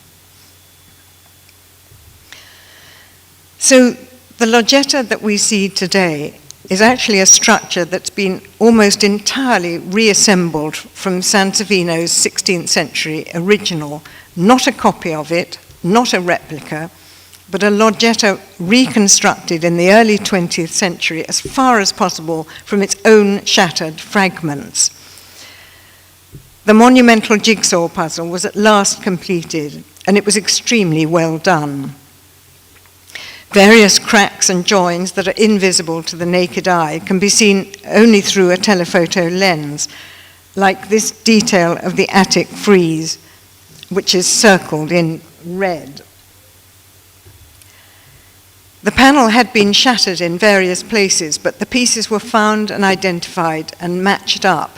So the loggia that we see today is actually a structure that's been almost entirely reassembled from Sansovino's 16th century original, not a copy of it, not a replica, but a loggia reconstructed in the early 20th century as far as possible from its own shattered fragments. The monumental jigsaw puzzle was at last completed, and it was extremely well done. Various cracks and joins that are invisible to the naked eye can be seen only through a telephoto lens, like this detail of the attic frieze, which is circled in red. The panel had been shattered in various places, but the pieces were found and identified and matched up.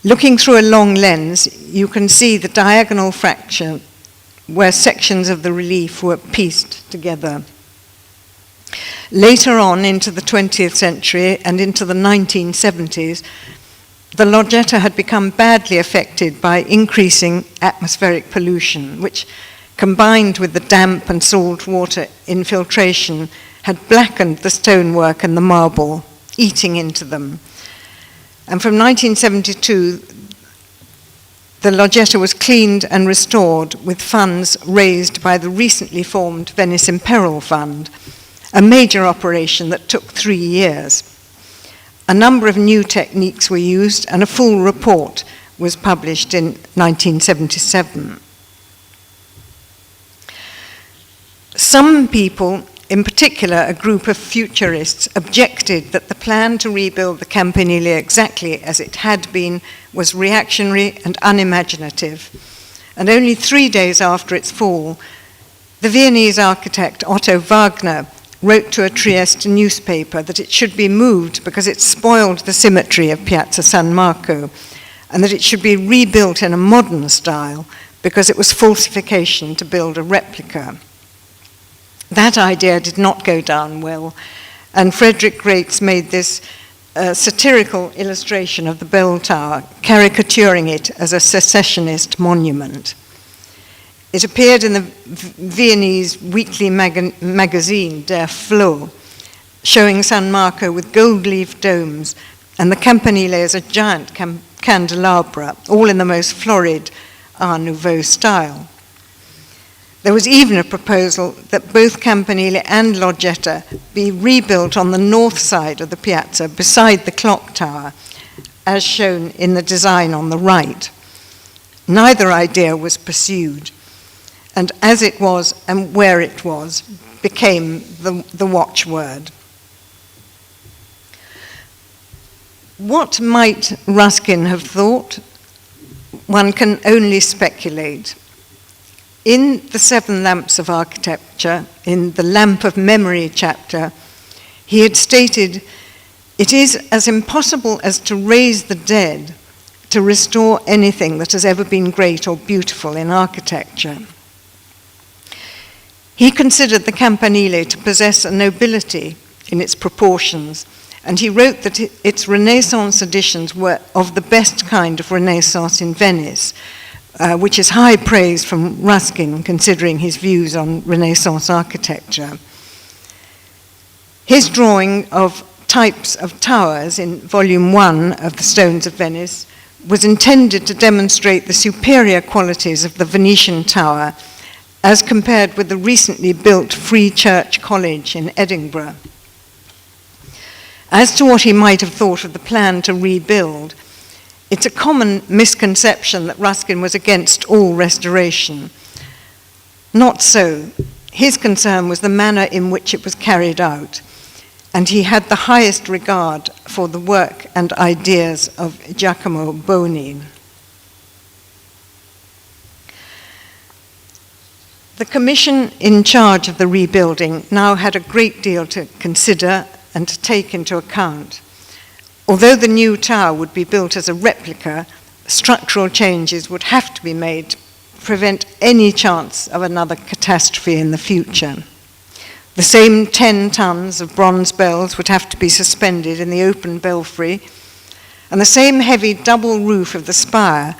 Looking through a long lens, you can see the diagonal fracture where sections of the relief were pieced together. Later on into the 20th century and into the 1970s, the loggia had become badly affected by increasing atmospheric pollution, which, combined with the damp and salt water infiltration, had blackened the stonework and the marble, eating into them. And from 1972, the loggia was cleaned and restored with funds raised by the recently formed Venice in Peril Fund, a major operation that took 3 years. A number of new techniques were used, and a full report was published in 1977. Some people, in particular a group of futurists, objected that the plan to rebuild the Campanile exactly as it had been was reactionary and unimaginative. And only 3 days after its fall, the Viennese architect Otto Wagner wrote to a Trieste newspaper that it should be moved because it spoiled the symmetry of Piazza San Marco, and that it should be rebuilt in a modern style because it was falsification to build a replica. That idea did not go down well, and Frederick Graetz made this satirical illustration of the bell tower, caricaturing it as a secessionist monument. It appeared in the Viennese weekly magazine, Der Floh, showing San Marco with gold-leaf domes and the Campanile as a giant candelabra, all in the most florid Art Nouveau style. There was even a proposal that both Campanile and loggia be rebuilt on the north side of the piazza beside the clock tower, as shown in the design on the right. Neither idea was pursued, and as it was and where it was became the watchword. What might Ruskin have thought? One can only speculate. In the Seven Lamps of Architecture, in the Lamp of Memory chapter, he had stated, "It is as impossible as to raise the dead to restore anything that has ever been great or beautiful in architecture." He considered the Campanile to possess a nobility in its proportions, and he wrote that its Renaissance editions were of the best kind of Renaissance in Venice, which is high praise from Ruskin, considering his views on Renaissance architecture. His drawing of types of towers in Volume 1 of the Stones of Venice was intended to demonstrate the superior qualities of the Venetian tower as compared with the recently built Free Church College in Edinburgh. As to what he might have thought of the plan to rebuild, it's a common misconception that Ruskin was against all restoration. Not so. His concern was the manner in which it was carried out, and he had the highest regard for the work and ideas of Giacomo Boni. The commission in charge of the rebuilding now had a great deal to consider and to take into account. Although the new tower would be built as a replica, structural changes would have to be made to prevent any chance of another catastrophe in the future. The same 10 tons of bronze bells would have to be suspended in the open belfry, and the same heavy double roof of the spire,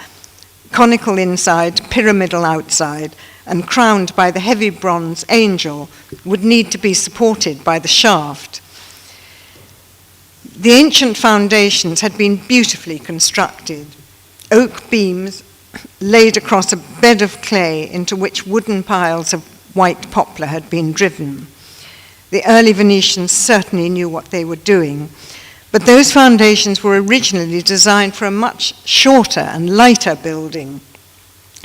conical inside, pyramidal outside, and crowned by the heavy bronze angel, would need to be supported by the shaft. The ancient foundations had been beautifully constructed, oak beams laid across a bed of clay into which wooden piles of white poplar had been driven. The early Venetians certainly knew what they were doing, but those foundations were originally designed for a much shorter and lighter building.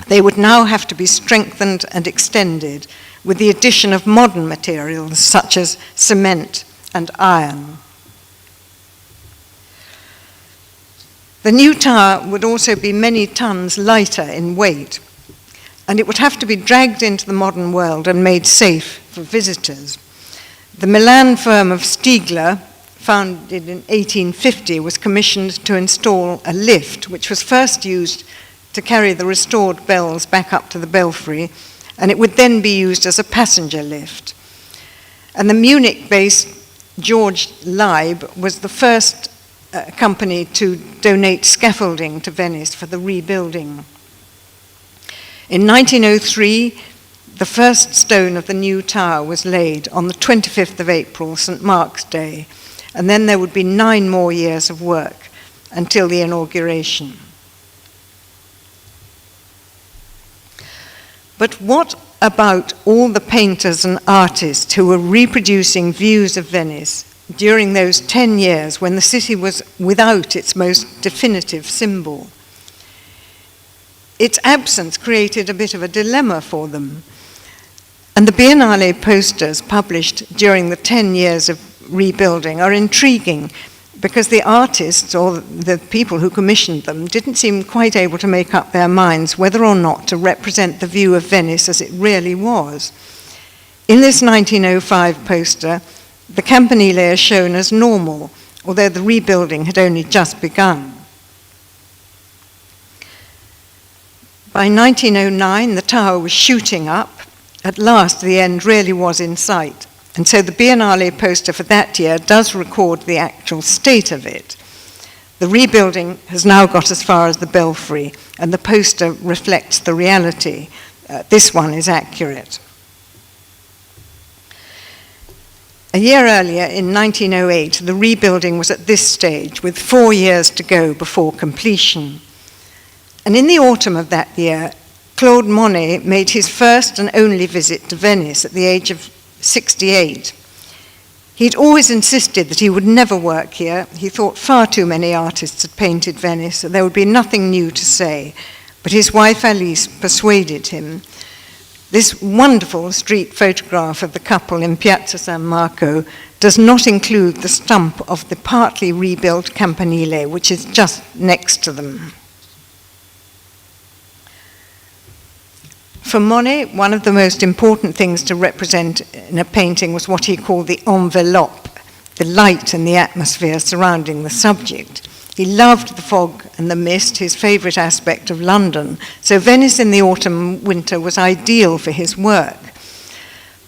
They would now have to be strengthened and extended, with the addition of modern materials such as cement and iron. The new tower would also be many tons lighter in weight, and it would have to be dragged into the modern world and made safe for visitors. The Milan firm of Stiegler, founded in 1850, was commissioned to install a lift, which was first used to carry the restored bells back up to the belfry, and it would then be used as a passenger lift. And the Munich-based George Leib was the first company to donate scaffolding to Venice for the rebuilding. In 1903, the first stone of the new tower was laid on the 25th of April, St. Mark's Day, and then there would be 9 more years of work until the inauguration. But what about all the painters and artists who were reproducing views of Venice during those 10 years when the city was without its most definitive symbol? Its absence created a bit of a dilemma for them. And the Biennale posters published during the 10 years of rebuilding are intriguing because the artists or the people who commissioned them didn't seem quite able to make up their minds whether or not to represent the view of Venice as it really was. In this 1905 poster, the Campanile is shown as normal, although the rebuilding had only just begun. By 1909, the tower was shooting up. At last, the end really was in sight. And so the Biennale poster for that year does record the actual state of it. The rebuilding has now got as far as the belfry, and the poster reflects the reality. This one is accurate. A year earlier, in 1908, the rebuilding was at this stage, with 4 years to go before completion. And in the autumn of that year, Claude Monet made his first and only visit to Venice at the age of 68. He'd always insisted that he would never work here. He thought far too many artists had painted Venice, so there would be nothing new to say. But his wife Alice persuaded him. This wonderful street photograph of the couple in Piazza San Marco does not include the stump of the partly rebuilt Campanile, which is just next to them. For Monet, one of the most important things to represent in a painting was what he called the envelope, the light and the atmosphere surrounding the subject. He loved the fog and the mist, his favorite aspect of London, so Venice in the autumn winter was ideal for his work.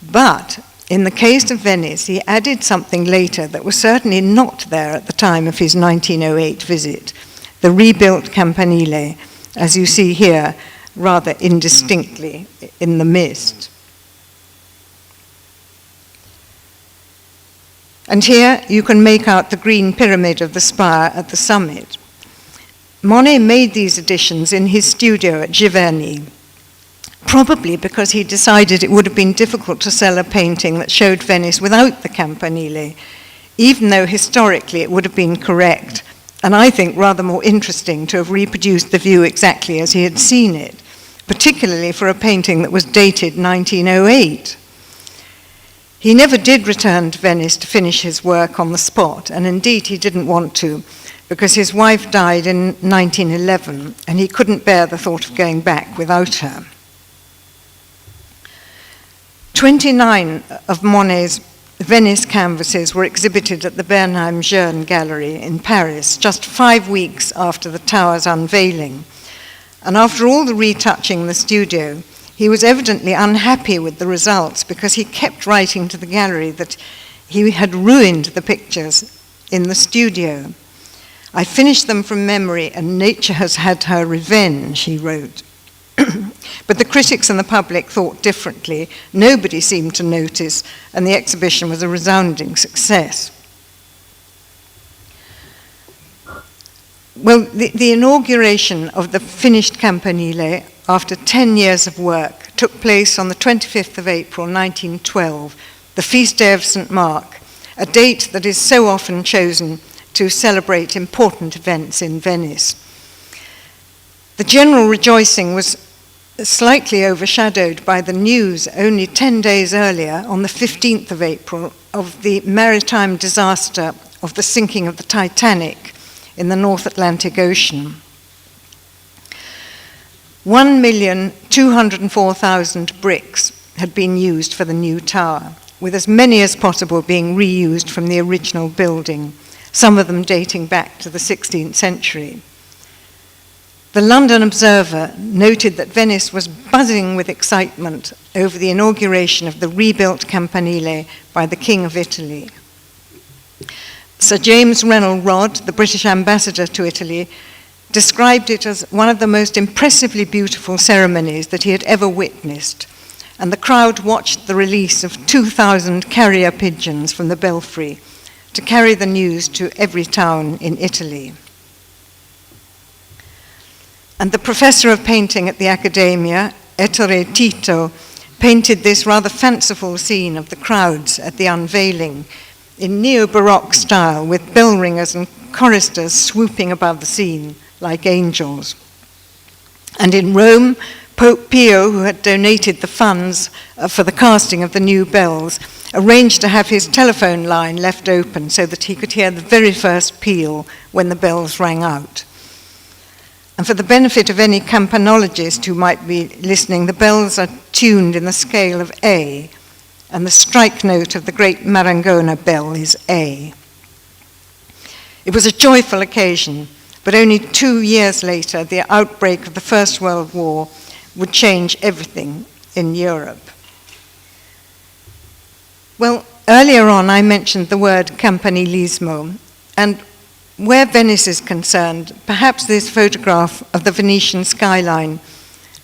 But in the case of Venice, he added something later that was certainly not there at the time of his 1908 visit, the rebuilt Campanile, as you see here, rather indistinctly in the mist. And here you can make out the green pyramid of the spire at the summit. Monet made these additions in his studio at Giverny, probably because he decided it would have been difficult to sell a painting that showed Venice without the Campanile, even though historically it would have been correct, and I think rather more interesting to have reproduced the view exactly as he had seen it, particularly for a painting that was dated 1908. He never did return to Venice to finish his work on the spot, and indeed he didn't want to, because his wife died in 1911, and he couldn't bear the thought of going back without her. 29 of Monet's Venice canvases were exhibited at the Bernheim-Jeune Gallery in Paris, just 5 weeks after the tower's unveiling. And after all the retouching in the studio, he was evidently unhappy with the results because he kept writing to the gallery that he had ruined the pictures in the studio. I finished them from memory and nature has had her revenge, he wrote. But the critics and the public thought differently. Nobody seemed to notice, and the exhibition was a resounding success. Well, the inauguration of the finished Campanile, after 10 years of work, took place on the 25th of April, 1912, the feast day of St. Mark, a date that is so often chosen to celebrate important events in Venice. The general rejoicing was slightly overshadowed by the news only 10 days earlier, on the 15th of April, of the maritime disaster of the sinking of the Titanic in the North Atlantic Ocean. 1,204,000 bricks had been used for the new tower, with as many as possible being reused from the original building, some of them dating back to the 16th century. The London Observer noted that Venice was buzzing with excitement over the inauguration of the rebuilt Campanile by the King of Italy. Sir James Reynolds Rodd, the British ambassador to Italy, described it as one of the most impressively beautiful ceremonies that he had ever witnessed, and the crowd watched the release of 2,000 carrier pigeons from the belfry to carry the news to every town in Italy. And the professor of painting at the Accademia, Ettore Tito, painted this rather fanciful scene of the crowds at the unveiling in neo-Baroque style, with bell ringers and choristers swooping above the scene like angels. And in Rome, Pope Pio, who had donated the funds for the casting of the new bells, arranged to have his telephone line left open so that he could hear the very first peal when the bells rang out. And for the benefit of any campanologist who might be listening, the bells are tuned in the scale of A, and the strike note of the great Marangona bell is A. It was a joyful occasion, but only 2 years later, the outbreak of the First World War would change everything in Europe. Well, earlier on I mentioned the word campanilismo, and where Venice is concerned, perhaps this photograph of the Venetian skyline,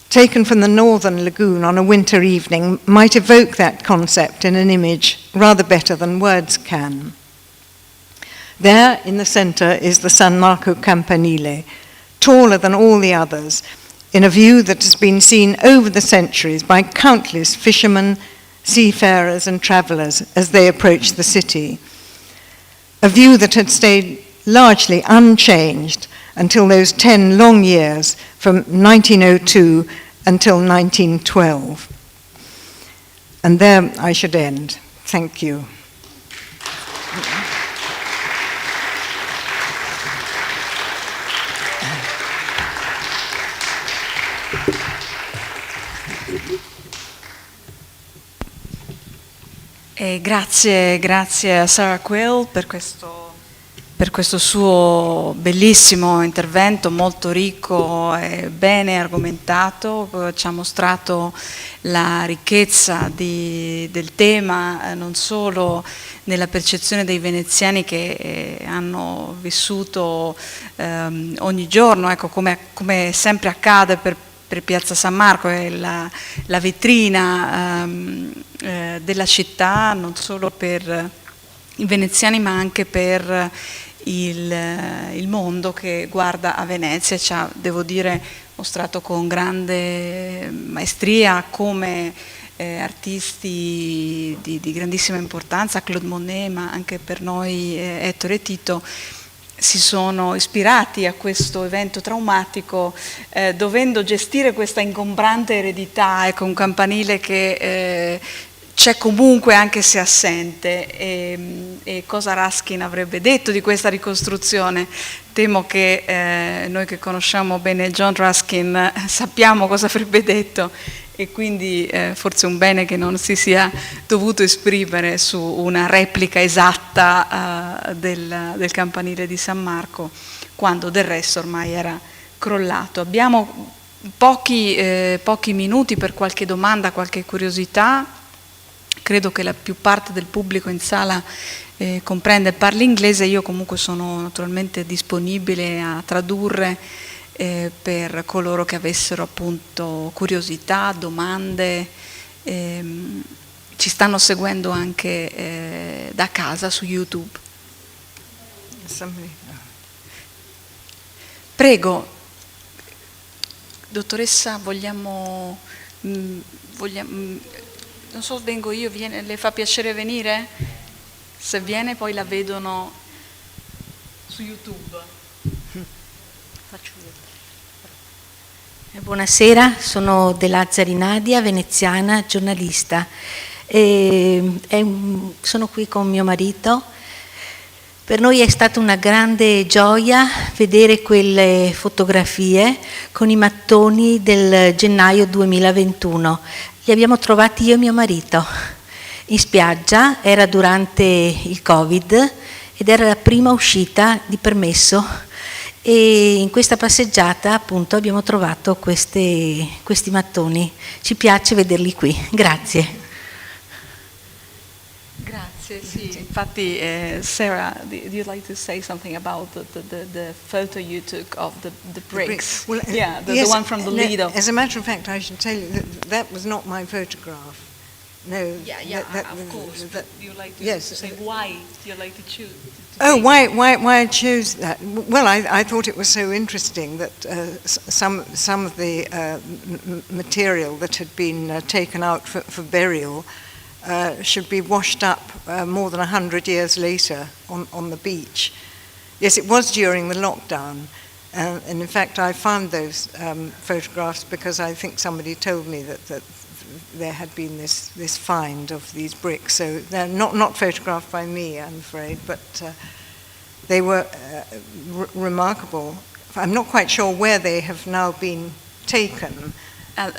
taken from the northern lagoon on a winter evening, might evoke that concept in an image rather better than words can. There, in the center, is the San Marco Campanile, taller than all the others, in a view that has been seen over the centuries by countless fishermen, seafarers, and travelers as they approach the city. A view that had stayed largely unchanged until those 10 long years from 1902 until 1912. And there I should end. Thank you. Grazie a Sarah Quill per questo suo bellissimo intervento, molto ricco e bene argomentato. Ci ha mostrato la ricchezza del tema, non solo nella percezione dei veneziani che hanno vissuto ogni giorno, ecco, come sempre accade per Piazza San Marco, è la vetrina della città, non solo per i veneziani ma anche per il mondo che guarda a Venezia. Ci ha, devo dire, mostrato con grande maestria come artisti di grandissima importanza, Claude Monet, ma anche per noi Ettore e Tito, si sono ispirati a questo evento traumatico, dovendo gestire questa ingombrante eredità, ecco, un campanile che c'è comunque anche se assente. E cosa Ruskin avrebbe detto di questa ricostruzione? Temo che noi che conosciamo bene John Ruskin sappiamo cosa avrebbe detto, e quindi forse un bene che non si sia dovuto esprimere su una replica esatta del campanile di San Marco, quando del resto ormai era crollato. Abbiamo pochi minuti per qualche domanda, qualche curiosità. Credo che la più parte del pubblico in sala comprende e parli inglese. Io comunque sono naturalmente disponibile a tradurre per coloro che avessero appunto curiosità, domande. Ci stanno seguendo anche da casa su YouTube. Prego, dottoressa, vogliamo non so, vengo io, le fa piacere venire? Se viene poi la vedono su YouTube. Faccio vedere. Buonasera, sono della Nadia, veneziana, giornalista. Sono qui con mio marito. Per noi è stata una grande gioia vedere quelle fotografie con i mattoni del gennaio 2021. Li abbiamo trovati io e mio marito in spiaggia, era durante il Covid ed era la prima uscita di permesso. E in questa passeggiata appunto abbiamo trovato questi mattoni. Ci piace vederli qui. Grazie. Grazie, sì. Infatti, Sarah, do you like to say something about the photo you took of the bricks? Well, yeah, the yes, one from the Lido. As a matter of fact, I should tell you that was not my photograph. No. Yeah, of course. But you like to say why you like to choose? Why I chose that? Well, I thought it was so interesting that some of the material that had been taken out for burial should be washed up more than 100 years later on the beach. Yes, it was during the lockdown. And in fact, I found those photographs because I think somebody told me that there had been this find of these bricks. So they're not photographed by me, I'm afraid, but they were remarkable. I'm not quite sure where they have now been taken.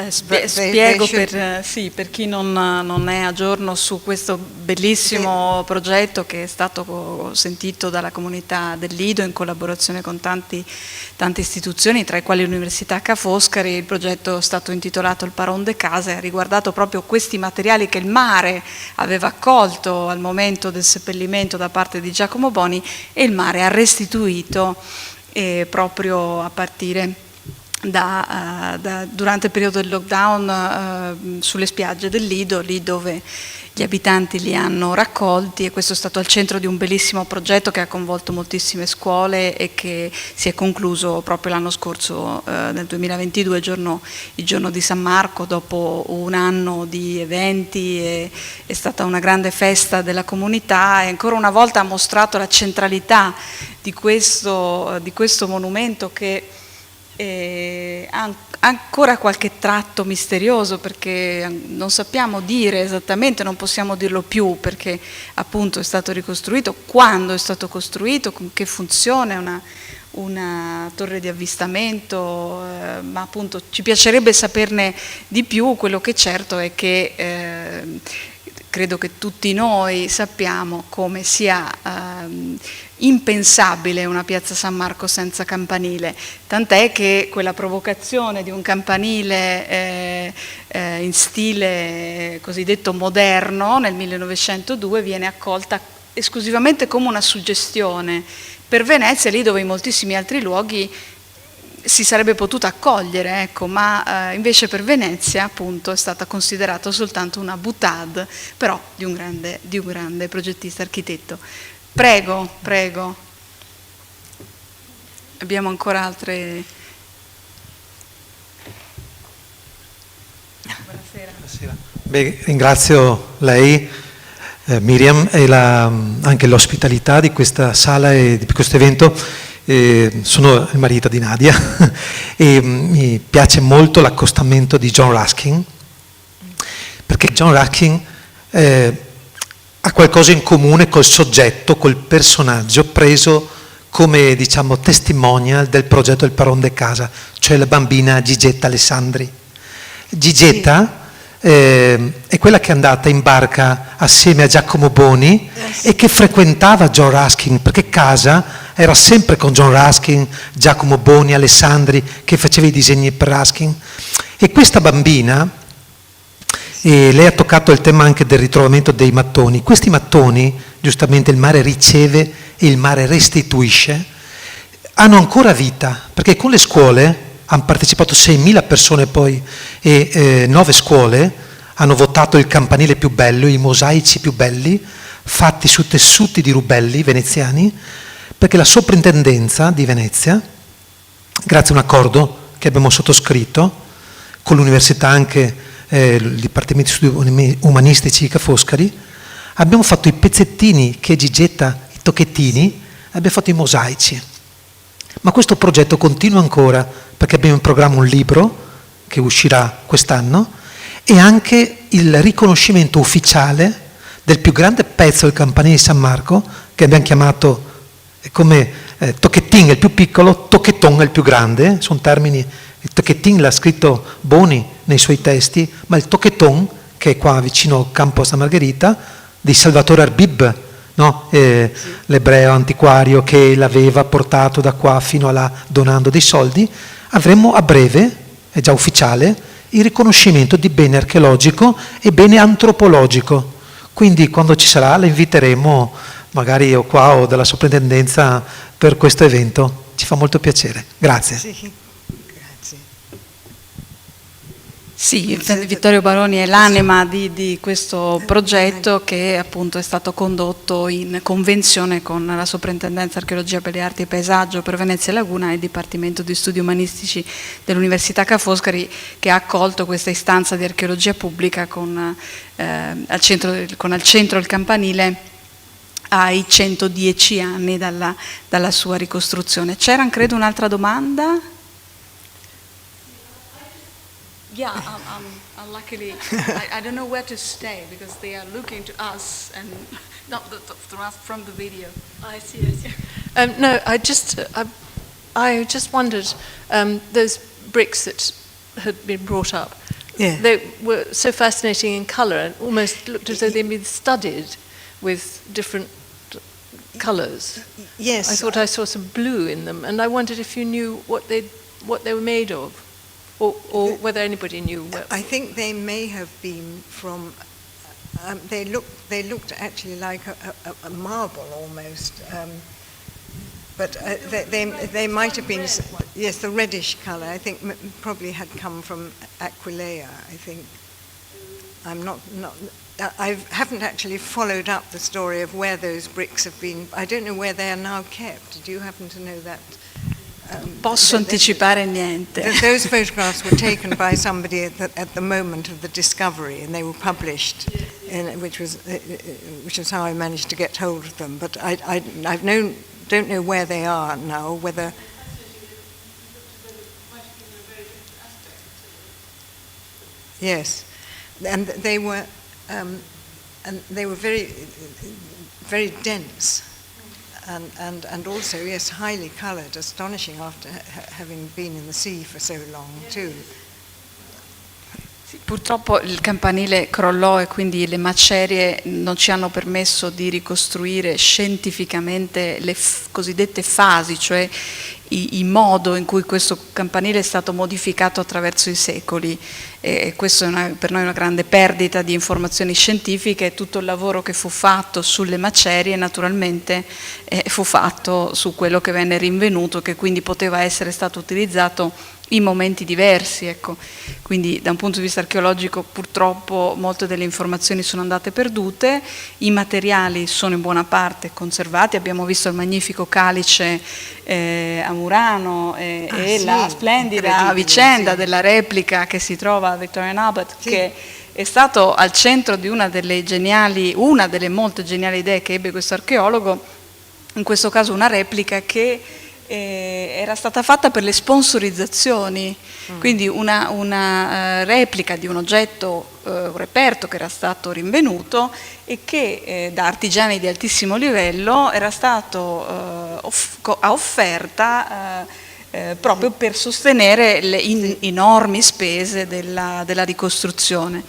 Spiego per chi non è a giorno su questo bellissimo progetto che è stato sentito dalla comunità del Lido in collaborazione con tante istituzioni, tra i quali l'Università Ca' Foscari. Il progetto è stato intitolato Il Paron de Casa e ha riguardato proprio questi materiali che il mare aveva accolto al momento del seppellimento da parte di Giacomo Boni e il mare ha restituito proprio a partire durante il periodo del lockdown sulle spiagge del Lido, lì dove gli abitanti li hanno raccolti, e questo è stato al centro di un bellissimo progetto che ha coinvolto moltissime scuole e che si è concluso proprio l'anno scorso, nel 2022, il giorno di San Marco. Dopo un anno di eventi è stata una grande festa della comunità e ancora una volta ha mostrato la centralità di questo monumento che ha ancora qualche tratto misterioso, perché non sappiamo dire esattamente, non possiamo dirlo più, perché appunto è stato ricostruito, quando è stato costruito, con che funzione, una torre di avvistamento, ma appunto ci piacerebbe saperne di più. Quello che è certo è che credo che tutti noi sappiamo come sia impensabile una piazza San Marco senza campanile, tant'è che quella provocazione di un campanile in stile cosiddetto moderno nel 1902 viene accolta esclusivamente come una suggestione per Venezia, lì dove in moltissimi altri luoghi si sarebbe potuta accogliere, ecco, ma invece per Venezia appunto è stata considerata soltanto una boutade, però di un grande progettista architetto. Prego. Abbiamo ancora altre. Buonasera. Beh, ringrazio lei, Myriam, e anche l'ospitalità di questa sala e di questo evento. Sono il marito di Nadia e mi piace molto l'accostamento di John Ruskin, perché John Ruskin ha qualcosa in comune col soggetto, col personaggio preso come, diciamo, testimonial del progetto del Paron de Casa, cioè la bambina Gigetta Alessandri. Gigetta è quella che è andata in barca assieme a Giacomo Boni e che frequentava John Ruskin, perché casa era sempre con John Ruskin, Giacomo Boni, Alessandri, che faceva i disegni per Ruskin. E questa bambina, lei ha toccato il tema anche del ritrovamento dei mattoni. Questi mattoni, giustamente, il mare riceve e il mare restituisce, hanno ancora vita, perché con le scuole hanno partecipato 6.000 persone poi e 9 scuole hanno votato il campanile più bello, i mosaici più belli, fatti su tessuti di rubelli veneziani, perché la soprintendenza di Venezia, grazie a un accordo che abbiamo sottoscritto con l'università, anche il Dipartimento di Studi Umanistici Ca' Foscari, abbiamo fatto i pezzettini che Gigetta, i tocchettini, abbiamo fatto i mosaici. Ma questo progetto continua ancora, perché abbiamo in programma un libro che uscirà quest'anno, e anche il riconoscimento ufficiale del più grande pezzo del Campanile di San Marco, che abbiamo chiamato come Tocchetin è il più piccolo, Toccheton è il più grande. Sono termini, il Tocchetin l'ha scritto Boni nei suoi testi, ma il Toccheton, che è qua vicino al campo San Margherita, di Salvatore Arbib, no? L'ebreo antiquario che l'aveva portato da qua fino a là donando dei soldi. Avremo a breve, è già ufficiale, il riconoscimento di bene archeologico e bene antropologico. Quindi quando ci sarà la inviteremo, magari o qua o dalla soprintendenza, per questo evento. Ci fa molto piacere. Grazie. Sì, grazie. Sì, Vittorio Baroni è l'anima di questo progetto, che appunto è stato condotto in convenzione con la Soprintendenza Archeologia, Belle Arti e Paesaggio per Venezia e Laguna e il Dipartimento di Studi Umanistici dell'Università Ca' Foscari, che ha accolto questa istanza di archeologia pubblica con al centro il campanile ai 110 anni dalla sua ricostruzione. C'era, credo, un'altra domanda? Yeah, luckily, I don't know where to stay because they are looking to us and not from the video. I see. No, I just wondered, those bricks that had been brought up, Yeah. they were so fascinating in colour and almost looked as though they'd been studied with different colours. Yes. I thought I saw some blue in them, and I wondered if you knew what they were made of, or whether anybody knew. I think they may have been from. They looked actually like a marble almost, but they might have been. Yes, the reddish colour. I think probably had come from Aquileia. I think. I'm not. I haven't actually followed up the story of where those bricks have been. I don't know where they are now kept. Do you happen to know that? Posso anticipare niente. Those photographs were taken by somebody at the moment of the discovery, and they were published, which was how I managed to get hold of them. But don't know where they are now. Whether. Yes, and they were very, very dense. And also, yes, highly coloured, astonishing after having been in the sea for so long too. Purtroppo il campanile crollò e quindi le macerie non ci hanno permesso di ricostruire scientificamente le cosiddette fasi, cioè il modo in cui questo campanile è stato modificato attraverso i secoli, e questo è per noi una grande perdita di informazioni scientifiche. E tutto il lavoro che fu fatto sulle macerie naturalmente fu fatto su quello che venne rinvenuto, che quindi poteva essere stato utilizzato in momenti diversi, ecco. Quindi da un punto di vista archeologico purtroppo molte delle informazioni sono andate perdute, i materiali sono in buona parte conservati, abbiamo visto il magnifico calice a Murano e sì, la splendida vicenda della replica che si trova a Victorian Albert, sì, che è stato al centro di una delle molte geniali idee che ebbe questo archeologo, in questo caso una replica che era stata fatta per le sponsorizzazioni, quindi una replica di un oggetto, un reperto che era stato rinvenuto e che da artigiani di altissimo livello era stato a offerta proprio per sostenere le enormi spese della ricostruzione.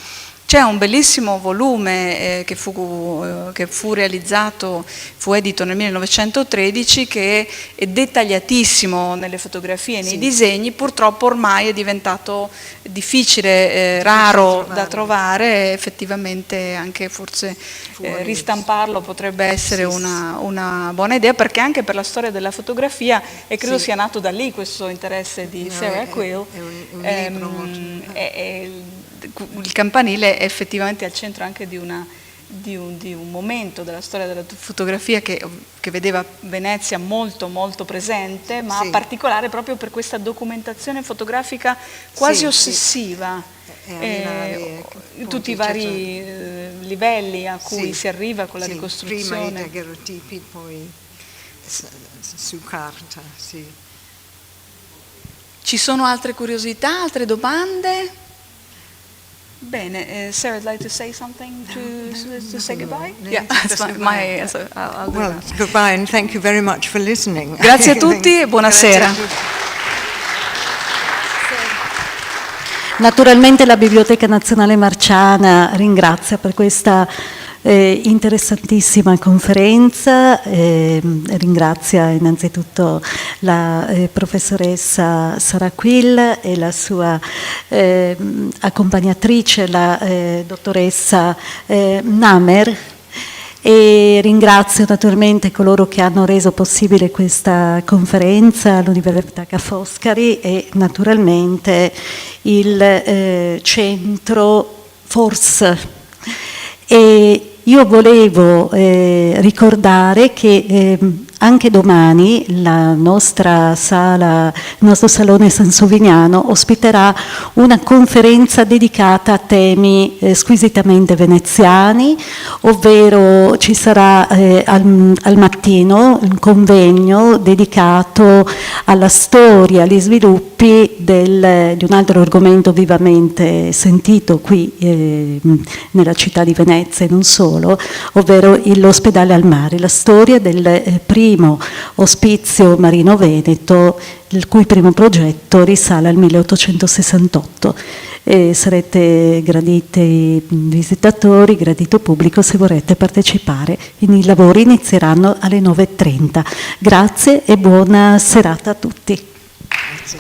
C'è un bellissimo volume che fu realizzato, fu edito nel 1913, che è dettagliatissimo nelle fotografie e nei disegni. Purtroppo ormai è diventato difficile, raro da trovare, effettivamente anche forse ristamparlo potrebbe essere una buona idea, perché anche per la storia della fotografia, e credo sia nato da lì questo interesse di Sarah Quill, il campanile è effettivamente al centro anche di un momento della storia della fotografia che vedeva Venezia molto molto presente, ma in particolare proprio per questa documentazione fotografica quasi ossessiva, tutti i vari livelli a cui si arriva con la ricostruzione. Prima i daguerrotipi, poi su carta, sì. Ci sono altre curiosità, altre domande? Bene, Sarah, I'd like to say something to say goodbye? Yeah, that's my so I'll do Well, that. goodbye and thank you very much for listening. Grazie a tutti e buonasera. Naturalmente la Biblioteca Nazionale Marciana ringrazia per questa interessantissima conferenza, ringrazia innanzitutto la professoressa Sarah Quill e la sua accompagnatrice, la dottoressa Namer, e ringrazio naturalmente coloro che hanno reso possibile questa conferenza, l'Università Ca' Foscari e naturalmente il centro FORS. E io volevo ricordare che anche domani la nostra sala, il nostro Salone Sansoviniano ospiterà una conferenza dedicata a temi squisitamente veneziani, ovvero ci sarà al mattino un convegno dedicato alla storia, agli sviluppi di un altro argomento vivamente sentito qui nella città di Venezia e non solo, ovvero l'ospedale al mare, la storia del primo ospizio marino veneto, il cui primo progetto risale al 1868. Sarete graditi visitatori, gradito pubblico se vorrete partecipare. I lavori inizieranno alle 9:30. Grazie e buona serata a tutti. Grazie.